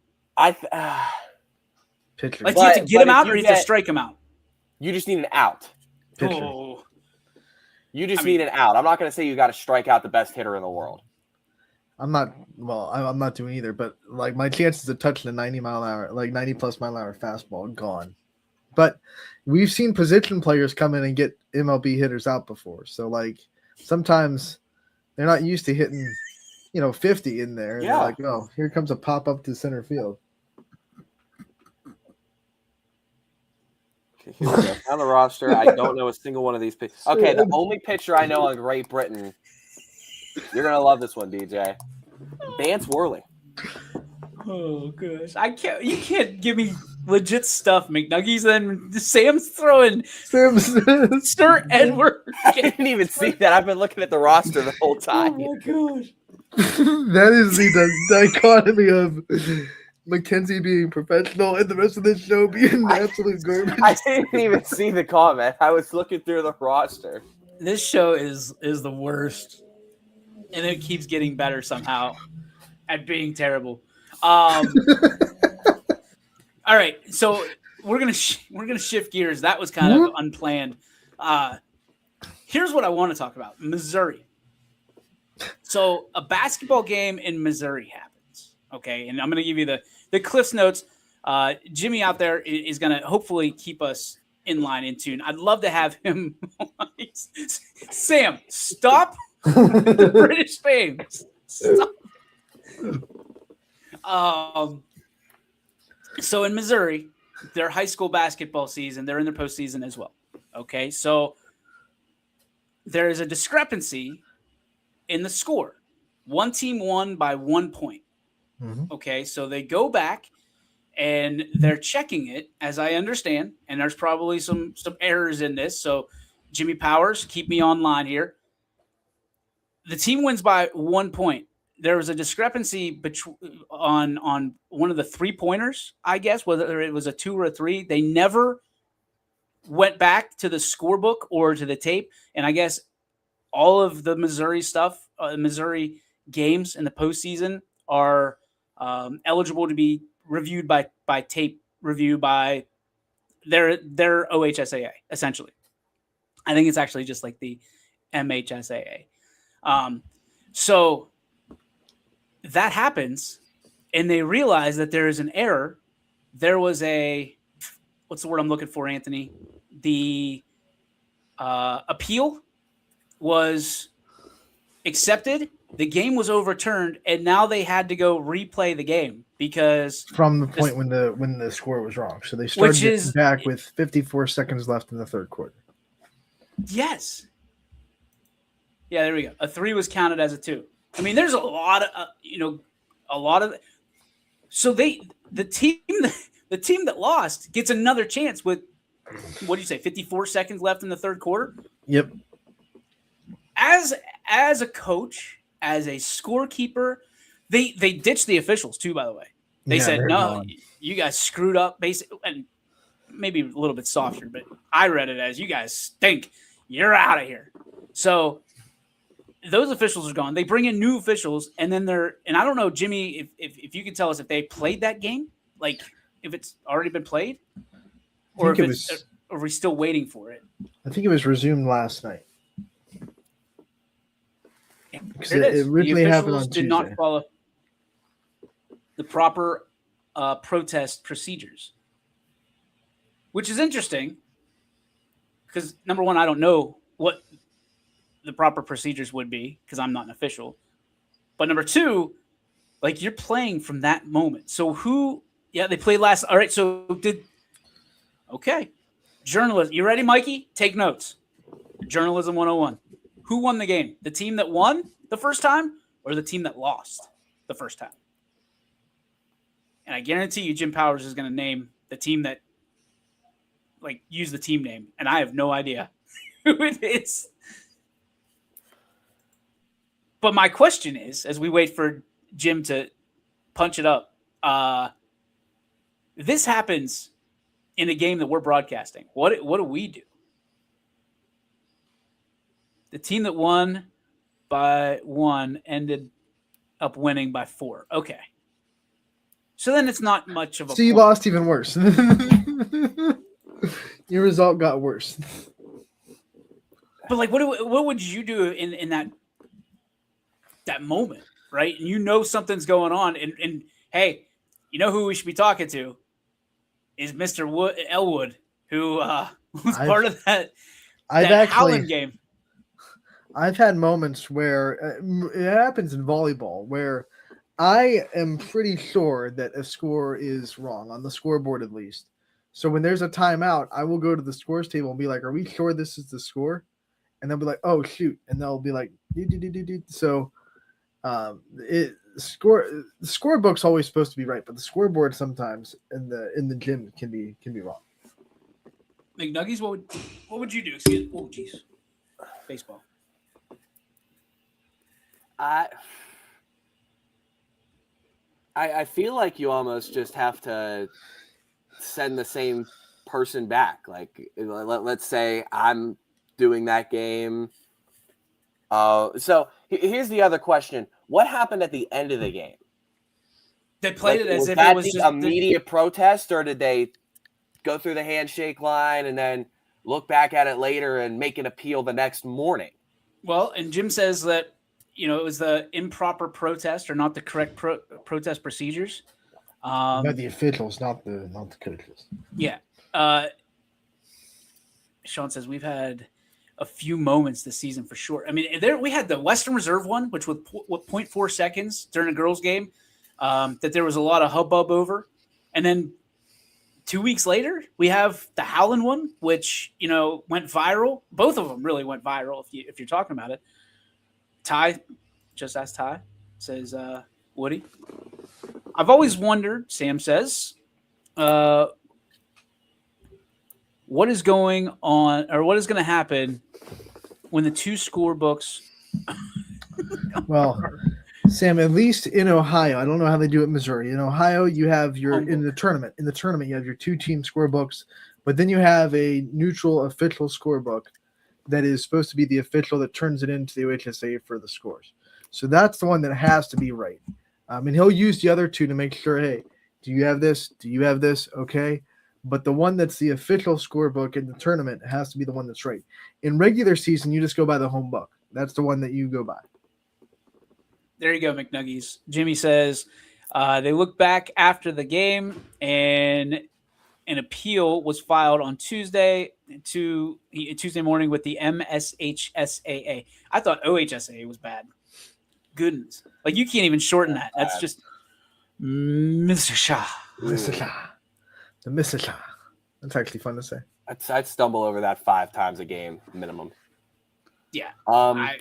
Pitcher. Like, do you have to get him out or do you have to strike him out? You just need an out. Pitcher. Oh. You just need an out. I'm not going to say you got to strike out the best hitter in the world. I'm not doing either, but like my chances of touching a 90 plus mile an hour fastball gone. But we've seen position players come in and get MLB hitters out before. So like sometimes they're not used to hitting, 50 in there. And they're like, oh, here comes a pop up to center field. Okay, here we go. On the roster, I don't know a single one of these pitchers. Okay, the only pitcher I know on Great Britain. You're gonna love this one, DJ. Vance Worley. Oh gosh, you can't give me legit stuff, McNuggies. Then Sam's throwing Sir Edward. I didn't even see that. I've been looking at the roster the whole time. Oh my gosh. That is the dichotomy of Mackenzie being professional and the rest of the show being absolute garbage. I didn't even see the comment. I was looking through the roster. This show is the worst. And it keeps getting better somehow at being terrible. All right, so we're gonna shift gears. That was kind of unplanned. Here's what I want to talk about: Missouri. So a basketball game in Missouri happens. Okay, and I'm gonna give you the Cliffs notes. Jimmy out there is gonna hopefully keep us in line in tune. I'd love to have him. Sam, stop. The British fame. Stop. So in Missouri, their high school basketball season, they're in their postseason as well. Okay, so there is a discrepancy in the score. One team won by 1 point. Mm-hmm. Okay, so they go back and they're checking it, as I understand, and there's probably some errors in this. So Jimmy Powers, keep me online here. The team wins by 1 point. There was a discrepancy on one of the 3-pointers, I guess, whether it was a 2 or a 3. They never went back to the scorebook or to the tape, and I guess all of the Missouri stuff, Missouri games in the postseason are eligible to be reviewed by tape review by their OHSAA, essentially. I think it's actually just like the MHSAA. So that happens, and they realize that there is an error. There was what's the word I'm looking for, Anthony? The appeal was accepted. The game was overturned, and now they had to go replay the game because from the point when the score was wrong. So they started back with 54 seconds left in the third quarter. Yes. Yeah, there we go. A 3 was counted as a 2. I mean, there's a lot of so the team that lost gets another chance with, what do you say, 54 seconds left in the third quarter? Yep. As a coach, as a scorekeeper, they ditched the officials too, by the way. They said, no, you guys screwed up, basically, and maybe a little bit softer, but I read it as, you guys stink. You're out of here. So those officials are gone. They bring in new officials, and then and I don't know, Jimmy, if you can tell us if they played that game, like if it's already been played, or if are we still waiting for it? I think it was resumed last night. It originally happened on Tuesday. Did not follow the proper protest procedures, which is interesting because, number one, I don't know what the proper procedures would be because I'm not an official. But number two, like, you're playing from that moment. So they played last. All right. So okay. Journalism. You ready, Mikey? Take notes. Journalism 101. Who won the game? The team that won the first time or the team that lost the first time? And I guarantee you Jim Powers is going to name the team that, like, use the team name. And I have no idea who it is. But my question is, as we wait for Jim to punch it up, this happens in a game that we're broadcasting. What do we do? The team that won by 1 ended up winning by 4. Okay. So then it's not much of a. So you lost even worse. Your result got worse. But, like, what would you do in that moment, right? And you know something's going on, and hey, you know who we should be talking to is Mr. Elwood, who was part of that Howland game. I've had moments where it happens in volleyball where I am pretty sure that a score is wrong on the scoreboard, at least. So when there's a timeout, I will go to the scores table and be like, are we sure this is the score? And they'll be like, oh, shoot. And they'll be like, so the scorebook's always supposed to be right, but the scoreboard sometimes in the gym can be wrong. McNuggies, what would you do? Excuse me. Oh, jeez. Baseball. I feel like you almost just have to send the same person back. Like, let's say I'm doing that game. So here's the other question. What happened at the end of the game? They played it as if it was just just immediate protest, or did they go through the handshake line and then look back at it later and make an appeal the next morning? Well, and Jim says that, it was the improper protest or not the correct protest procedures. Not the officials, not the coaches. Yeah. Sean says we've had a few moments this season for sure. I mean, we had the Western Reserve one, which was 0.4 seconds during a girls' game, that there was a lot of hubbub over. And then 2 weeks later, we have the Howland one, which, went viral. Both of them really went viral if you're talking about it. Ty, just ask Ty, says Woody. I've always wondered, Sam says, what is going on, or what is going to happen when the two scorebooks. Well, Sam, at least in Ohio, I don't know how they do it in Missouri. In Ohio, you have in the tournament. In the tournament, you have your 2-team scorebooks, But then you have a neutral official scorebook that is supposed to be the official that turns it into the OHSA for the scores. So that's the one that has to be right. And he'll use the other two to make sure, hey, do you have this? Do you have this? Okay. But the one that's the official scorebook in the tournament has to be the one that's right. In regular season, you just go by the home book. That's the one that you go by. There you go, McNuggies. Jimmy says they look back after the game and an appeal was filed on Tuesday morning with the MSHSAA. I thought OHSAA was bad. Goodness. Like, you can't even shorten that. That's just Mr. Shah. The Mississippi. That's actually fun to say. I'd stumble over that 5 times a game minimum. Yeah. I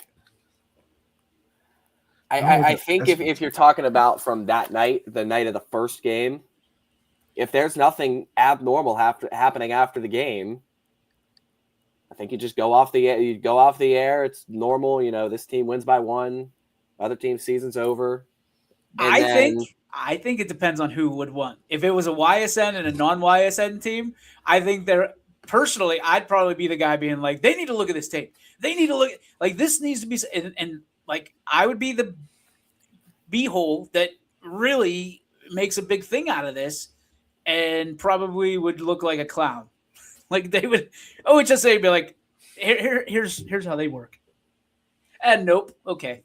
think if you're talking about from that night, the night of the first game, if there's nothing abnormal happening after the game, I think you just go off the air. You go off the air. It's normal. You know, this team wins by 1. Other team's season's over. I think it depends on who would win. If it was a YSN and a non-YSN team, I think personally, I'd probably be the guy being like, they need to look at this tape. They need to look at, like, this needs to be, and like, I would be the beehole that really makes a big thing out of this and probably would look like a clown. Like, they would, OHSA would be like, here's how they work. And nope. Okay.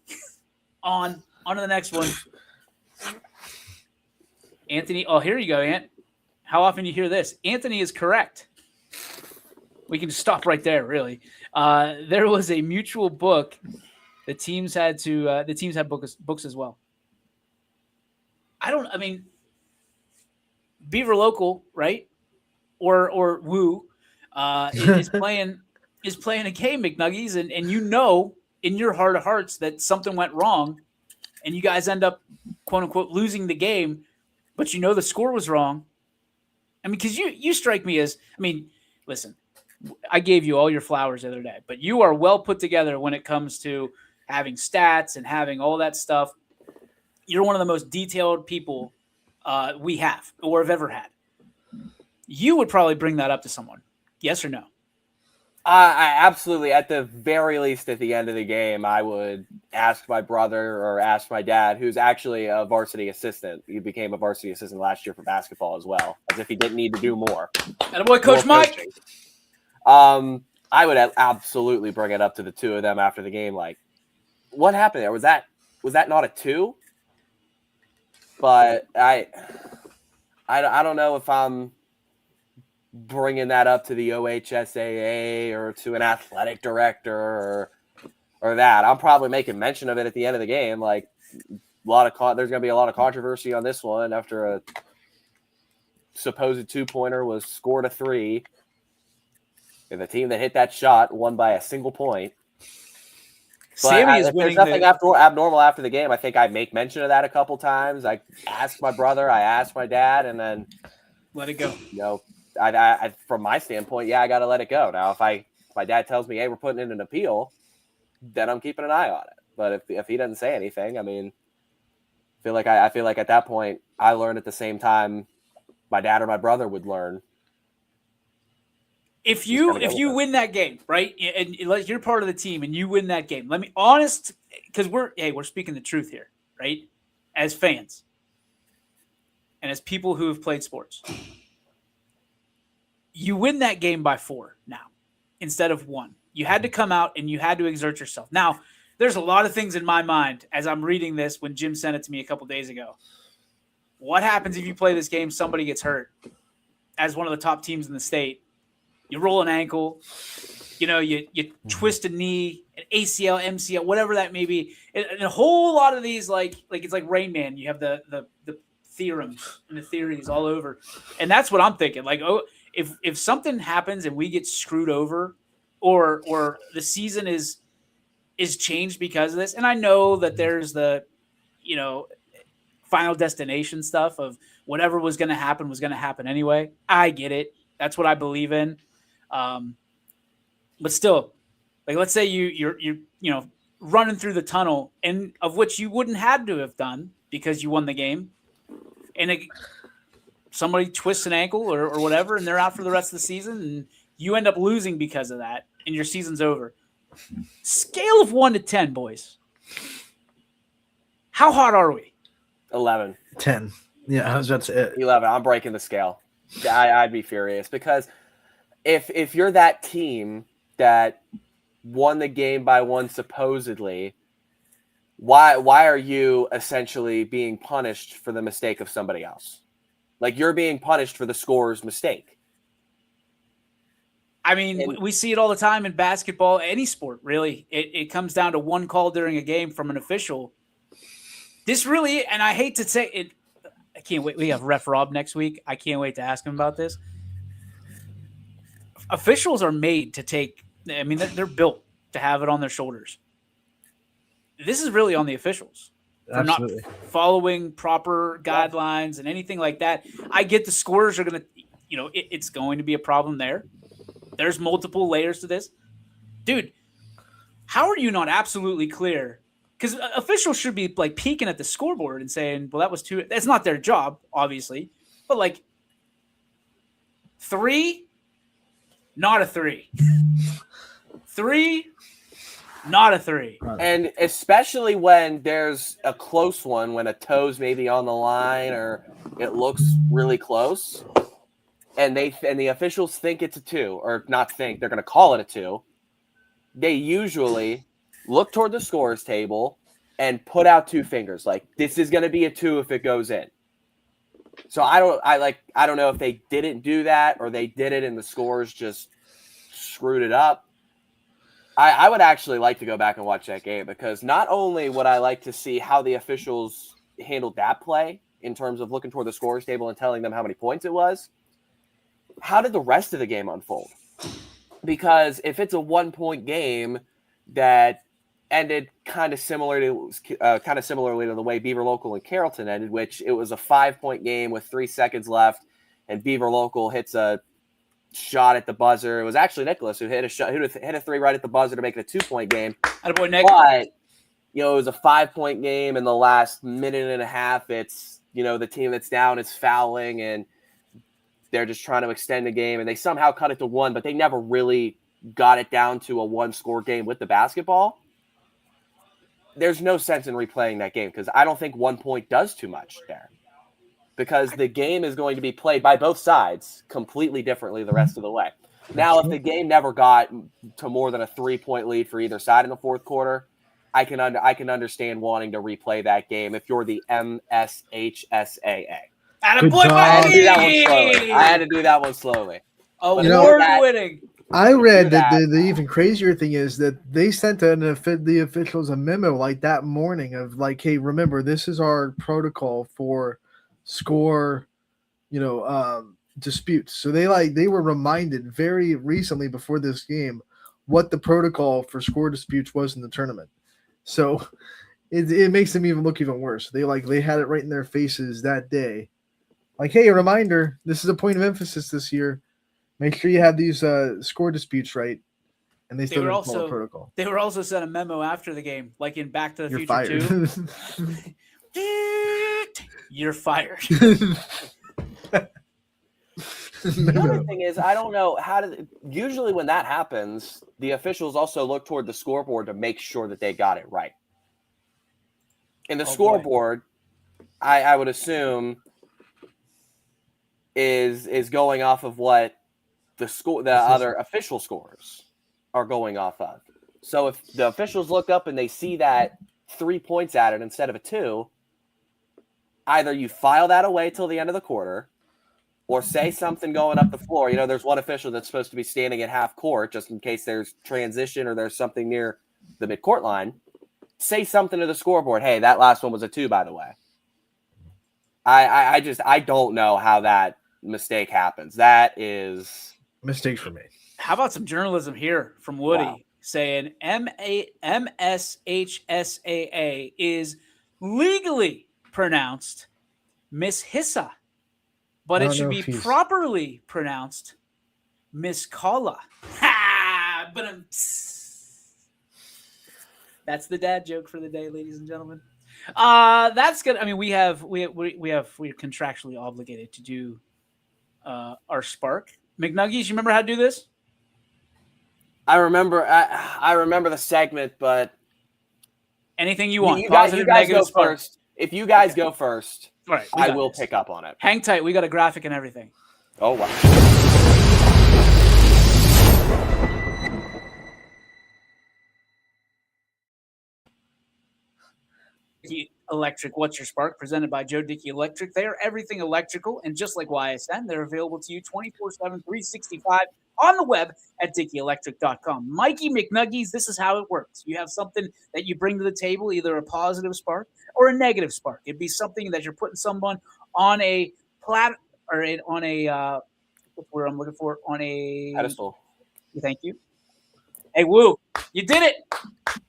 On to the next one. Anthony. Oh, here you go, Ant. How often you hear this? Anthony is correct. We can just stop right there, really. There was a mutual book. The teams had books as well. Beaver Local, right? Or Woo is playing a game, McNuggies, and you know in your heart of hearts that something went wrong and you guys end up, quote unquote, losing the game, but you know the score was wrong. I mean, because you strike me as, I mean, listen, I gave you all your flowers the other day, but you are well put together when it comes to having stats and having all that stuff. You're one of the most detailed people we have or have ever had. You would probably bring that up to someone. Yes or no? I absolutely, at the very least, at the end of the game, I would ask my brother or ask my dad, who's actually a varsity assistant. He became a varsity assistant last year for basketball as well, as if he didn't need to do more. Attaboy, Coach Mike. I would absolutely bring it up to the two of them after the game. Like, what happened there? Was that not a 2? But I don't know if I'm bringing that up to the OHSAA or to an athletic director or that. I'm probably making mention of it at the end of the game. Like, there's going to be a lot of controversy on this one after a supposed 2-pointer was scored a 3. And the team that hit that shot won by a single point. Sammy is winning. There's nothing abnormal after the game. I think I make mention of that a couple times. I asked my brother, I asked my dad, and then let it go. You know, I from my standpoint, yeah, I got to let it go. Now, if my dad tells me, hey, we're putting in an appeal, then I'm keeping an eye on it. But if he doesn't say anything, I mean, I feel like at that point, I learned at the same time my dad or my brother would learn. If you win that game, right, and like you're part of the team and you win that game, let me honest, because we're speaking the truth here, right? As fans and as people who have played sports, you win that game by 4 now instead of 1. You had to come out and you had to exert yourself. Now, there's a lot of things in my mind as I'm reading this when Jim sent it to me a couple days ago. What happens if you play this game, somebody gets hurt as one of the top teams in the state? You roll an ankle, you twist a knee, an ACL, MCL, whatever that may be. And a whole lot of these, like it's like Rain Man. You have the theorems and the theories all over. And that's what I'm thinking. Like, if something happens and we get screwed over or the season is changed because of this, and I know that there's the, final destination stuff of whatever was going to happen anyway. I get it. That's what I believe in. But still, like, let's say you're running through the tunnel, and of which you wouldn't have to have done because you won the game. And somebody twists an ankle or whatever, and they're out for the rest of the season, and you end up losing because of that, and your season's over. Scale of 1 to 10, boys. How hot are we? 11. 10. Yeah, I was about to say 11. I'm breaking the scale. I'd be furious because if you're that team that won the game by 1 supposedly, why are you essentially being punished for the mistake of somebody else? Like, you're being punished for the scorer's mistake. I mean, we see it all the time in basketball, any sport, really. It comes down to one call during a game from an official. This really, and I hate to say it, I can't wait. We have Ref Rob next week. I can't wait to ask him about this. Officials are made to take, I mean, they're built to have it on their shoulders. This is really on the officials for absolutely. not following proper guidelines and anything like that. I get the scorers are going to, it's going to be a problem there. There's multiple layers to this. Dude, how are you not absolutely clear? Because officials should be like peeking at the scoreboard and saying, well, that was too – that's not their job, obviously. But like 3, not a 3. 3, not a 3. And especially when there's a close one, when a toe's maybe on the line or it looks really close – and the officials think it's a 2, or not think, they're going to call it a 2, they usually look toward the scorer's table and put out 2 fingers. Like, this is going to be a 2 if it goes in. So I don't know if they didn't do that or they did it and the scorers just screwed it up. I would actually like to go back and watch that game because not only would I like to see how the officials handled that play in terms of looking toward the scorer's table and telling them how many points it was, how did the rest of the game unfold? Because if it's a 1-point game that ended kind of similarly to the way Beaver Local and Carrollton ended, which it was a 5-point game with 3 seconds left, and Beaver Local hits a shot at the buzzer. It was actually Nicholas who hit a 3 right at the buzzer to make it a 2-point game. Attaboy, Nick. But it was a 5-point game. In the last minute and a half, it's the team that's down is fouling and they're just trying to extend the game, and they somehow cut it to 1, but they never really got it down to a 1-score game with the basketball. There's no sense in replaying that game because I don't think 1 point does too much there because the game is going to be played by both sides completely differently the rest of the way. Now, if the game never got to more than a 3-point lead for either side in the fourth quarter, I can understand wanting to replay that game if you're the MSHSAA. Attaboy, I had to do that one slowly. Award-winning. I read that the even crazier thing is that they sent the officials a memo like that morning of like, hey, remember, this is our protocol for score, disputes. So they were reminded very recently before this game what the protocol for score disputes was in the tournament. So it makes them even look even worse. They had it right in their faces that day. Like, hey, a reminder, this is a point of emphasis this year. Make sure you have these score disputes right. And they still didn't follow protocol. They were also sent a memo after the game, like in Back to the You're Future fired. 2. You're fired. The other thing is, I don't know usually when that happens, the officials also look toward the scoreboard to make sure that they got it right. And the scoreboard, I would assume, is going off of what the other official scores are going off of. So if the officials look up and they see that 3 points added instead of a 2, either you file that away till the end of the quarter or say something going up the floor. There's one official that's supposed to be standing at half court just in case there's transition or there's something near the midcourt line. Say something to the scoreboard. Hey, that last one was a 2, by the way. I don't know how that mistake happens. That is mistake for me. How about some journalism here from Woody saying MSHSAA is legally pronounced Miss Hissa, but it should be properly pronounced Miss Kala. Ha! But that's the dad joke for the day, ladies and gentlemen. That's good. I mean, we're contractually obligated to do our Spark. McNuggies, you remember how to do this? I remember the segment, but anything you want. You Positive, guys negative, go Spark. first. If you guys go first, All right, I will pick up on it. Hang tight. We got a graphic and everything. Oh wow. Electric, what's your spark? Presented by Joe Dickey Electric. They are everything electrical, and just like YSN, they're available to you 24/7, 365 on the web at DickeyElectric.com. Mikey McNuggies, this is how it works. You have something that you bring to the table, either a positive spark or a negative spark. It'd be something that you're putting someone on a plat or on a where I'm looking for on a pedestal. Thank you. Hey, Woo, you did it!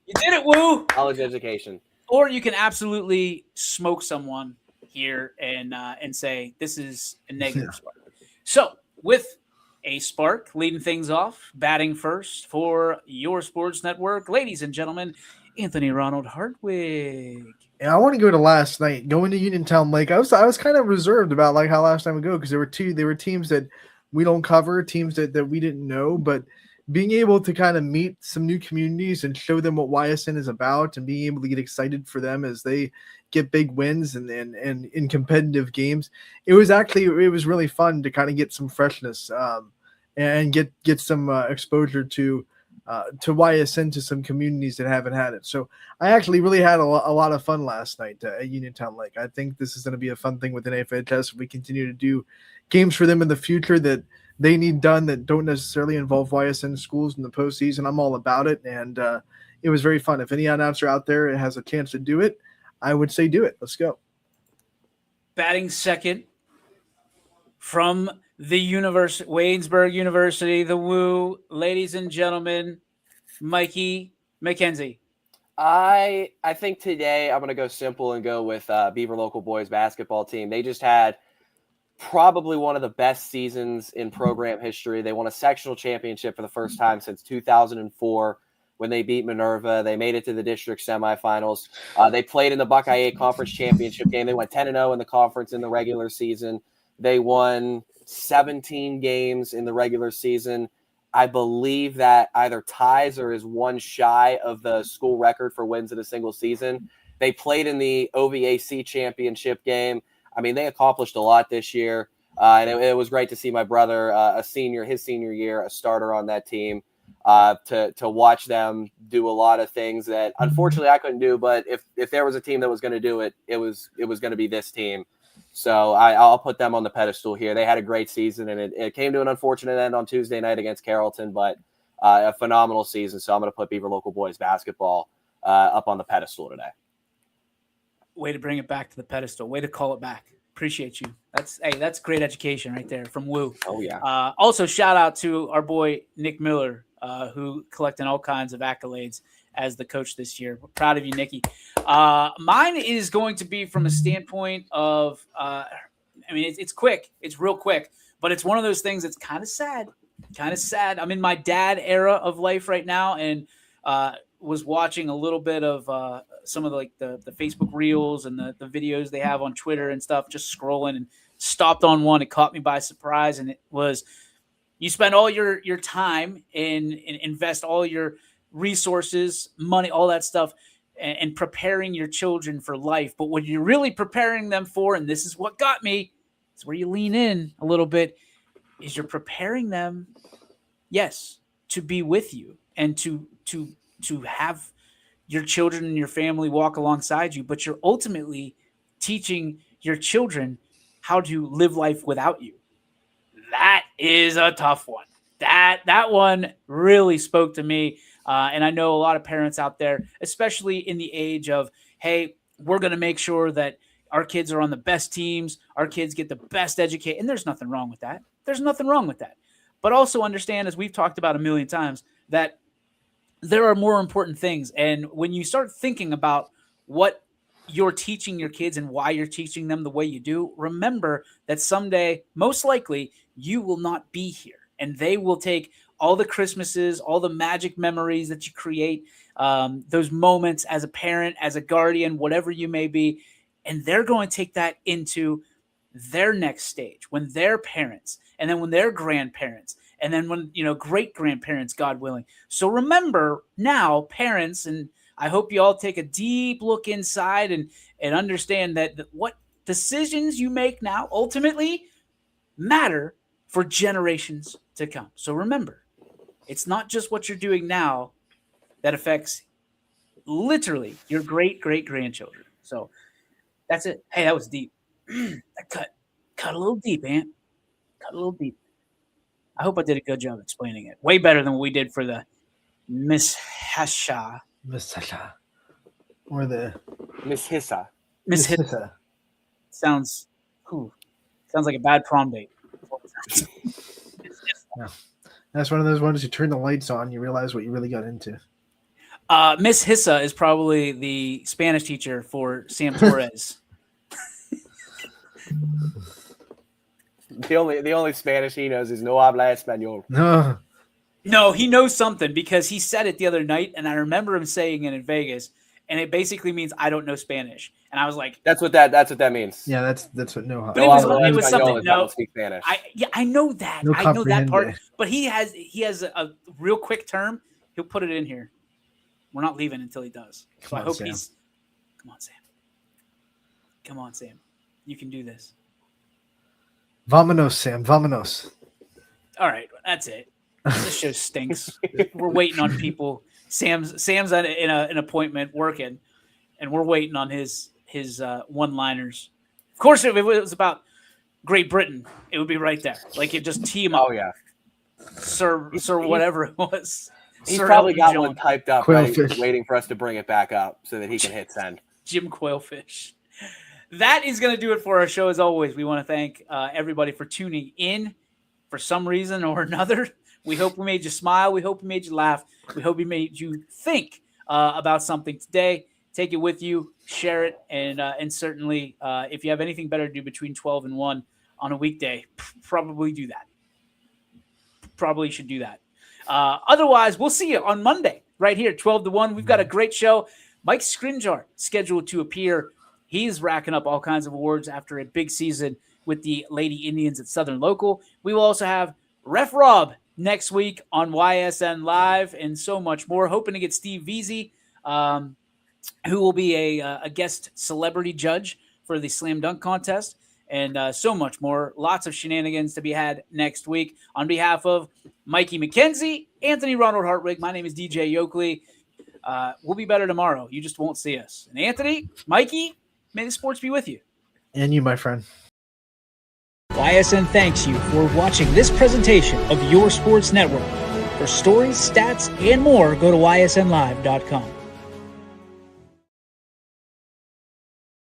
You did it, Woo! College education. Or you can absolutely smoke someone here and say this is a negative spark. So with a spark leading things off, batting first for your sports network, ladies and gentlemen, Anthony Ronald Hartwig. Yeah, I want to go to last night. Going to Uniontown Lake, I was kind of reserved about like how last time we go because there were teams that we don't cover, teams that we didn't know, but being able to kind of meet some new communities and show them what YSN is about and being able to get excited for them as they get big wins and in competitive games, it was really fun to kind of get some freshness and get some exposure to YSN, to some communities that haven't had it. So I actually really had a lot of fun last night at Uniontown Lake. I think this is going to be a fun thing with NAFHS if we continue to do games for them in the future that they need done that don't necessarily involve YSN schools in the postseason. I'm all about it, and it was very fun. If any announcer out there has a chance to do it, I would say do it. Let's go. Batting second from the Waynesburg University, the Woo, ladies and gentlemen, Mikey McKenzie. I think today I'm going to go simple and go with Beaver Local Boys basketball team. They just had probably one of the best seasons in program history. They won a sectional championship for the first time since 2004 when they beat Minerva. They made it to the district semifinals. They played in the Buckeye 8 conference championship game. They went 10-0 in the conference in the regular season. They won 17 games in the regular season. I believe that either ties or is one shy of the school record for wins in a single season. They played in the OVAC championship game. I mean, they accomplished a lot this year, and it was great to see my brother, his senior year, a starter on that team, to watch them do a lot of things that unfortunately I couldn't do. But if there was a team that was going to do it, it was going to be this team. So I'll put them on the pedestal here. They had a great season, and it came to an unfortunate end on Tuesday night against Carrollton, but a phenomenal season. So I'm going to put Beaver Local Boys basketball up on the pedestal today. Way to bring it back to the pedestal. Way to call it back. Appreciate you. That's great education right there from Woo. Oh, yeah. Also, shout out to our boy Nick Miller, who collecting all kinds of accolades as the coach this year. We're proud of you, Nicky. Mine is going to be from a standpoint of, it's quick. It's real quick, but it's one of those things that's kind of sad. I'm in my dad era of life right now, and was watching a little bit of some of the Facebook reels and the videos they have on Twitter and stuff, just scrolling, and stopped on one. It caught me by surprise. And it was, you spend all your time and invest all your resources, money, all that stuff, and preparing your children for life. But what you're really preparing them for, and this is what got me, it's where you lean in a little bit, is you're preparing them, yes, to be with you and to have your children and your family walk alongside you, but you're ultimately teaching your children how to live life without you. That is a tough one. That one really spoke to me. And I know a lot of parents out there, especially in the age of, hey, we're going to make sure that our kids are on the best teams, our kids get the best education. And there's nothing wrong with that. But also understand, as we've talked about a million times, that there are more important things. And when you start thinking about what you're teaching your kids and why you're teaching them the way you do, remember that someday, most likely, you will not be here. And they will take all the Christmases, all the magic memories that you create, those moments as a parent, as a guardian, whatever you may be. And they're going to take that into their next stage when they're parents, and then when they're grandparents, and then when, great grandparents, God willing. So remember now, parents, and I hope you all take a deep look inside and understand that what decisions you make now ultimately matter for generations to come. So remember, it's not just what you're doing now that affects literally your great-great-grandchildren. So that's it. Hey, that was deep. That cut a little deep, Ant. Cut a little deep. I hope I did a good job explaining it. Way better than what we did for the Miss Hissa. Miss Hissa. Or the Miss Hissa. Miss Hissa. Sounds like a bad prom date. No. That's one of those ones you turn the lights on, you realize what you really got into. Miss Hissa is probably the Spanish teacher for Sam Torres. The only Spanish he knows is no habla español. No. No, he knows something because he said it the other night, and I remember him saying it in Vegas, and it basically means I don't know Spanish. And I was like, That's what that means. Yeah, that's what no. But it was something. No, speak Spanish. I know that. No I know that part. comprehende. But he has a real quick term. He'll put it in here. We're not leaving until he does. So Come I on, hope Sam. Come on, Sam. Come on, Sam. You can do this. Vamonos, Sam. Vamonos. All right, that's it. This show stinks. We're waiting on people. Sam's at an appointment working, and we're waiting on his one-liners. Of course, if it was about Great Britain, it would be right there. Like, it just team up. Oh yeah. Sir, whatever it was. He's Sir probably Elton got one John. typed up, ready, Quailfish. waiting for us to bring it back up so that he can hit send. Jim Quailfish. That is going to do it for our show. As always, we want to thank everybody for tuning in for some reason or another. We hope we made you smile. We hope we made you laugh. We hope we made you think about something today. Take it with you, share it, and certainly if you have anything better to do between 12 and 1 on a weekday, probably do that. Probably should do that. Otherwise, we'll see you on Monday right here, 12 to 1. We've got a great show. Mike Scrimgeour scheduled to appear. He's racking up all kinds of awards after a big season with the Lady Indians at Southern Local. We will also have Ref Rob next week on YSN Live and so much more. Hoping to get Steve Veazey, who will be a guest celebrity judge for the Slam Dunk Contest, and so much more. Lots of shenanigans to be had next week. On behalf of Mikey McKenzie, Anthony Ronald Hartwig, my name is DJ Yoakley. We'll be better tomorrow. You just won't see us. And Anthony, Mikey, may the sports be with you. And you, my friend. YSN thanks you for watching this presentation of your sports network. For stories, stats, and more, go to ysnlive.com.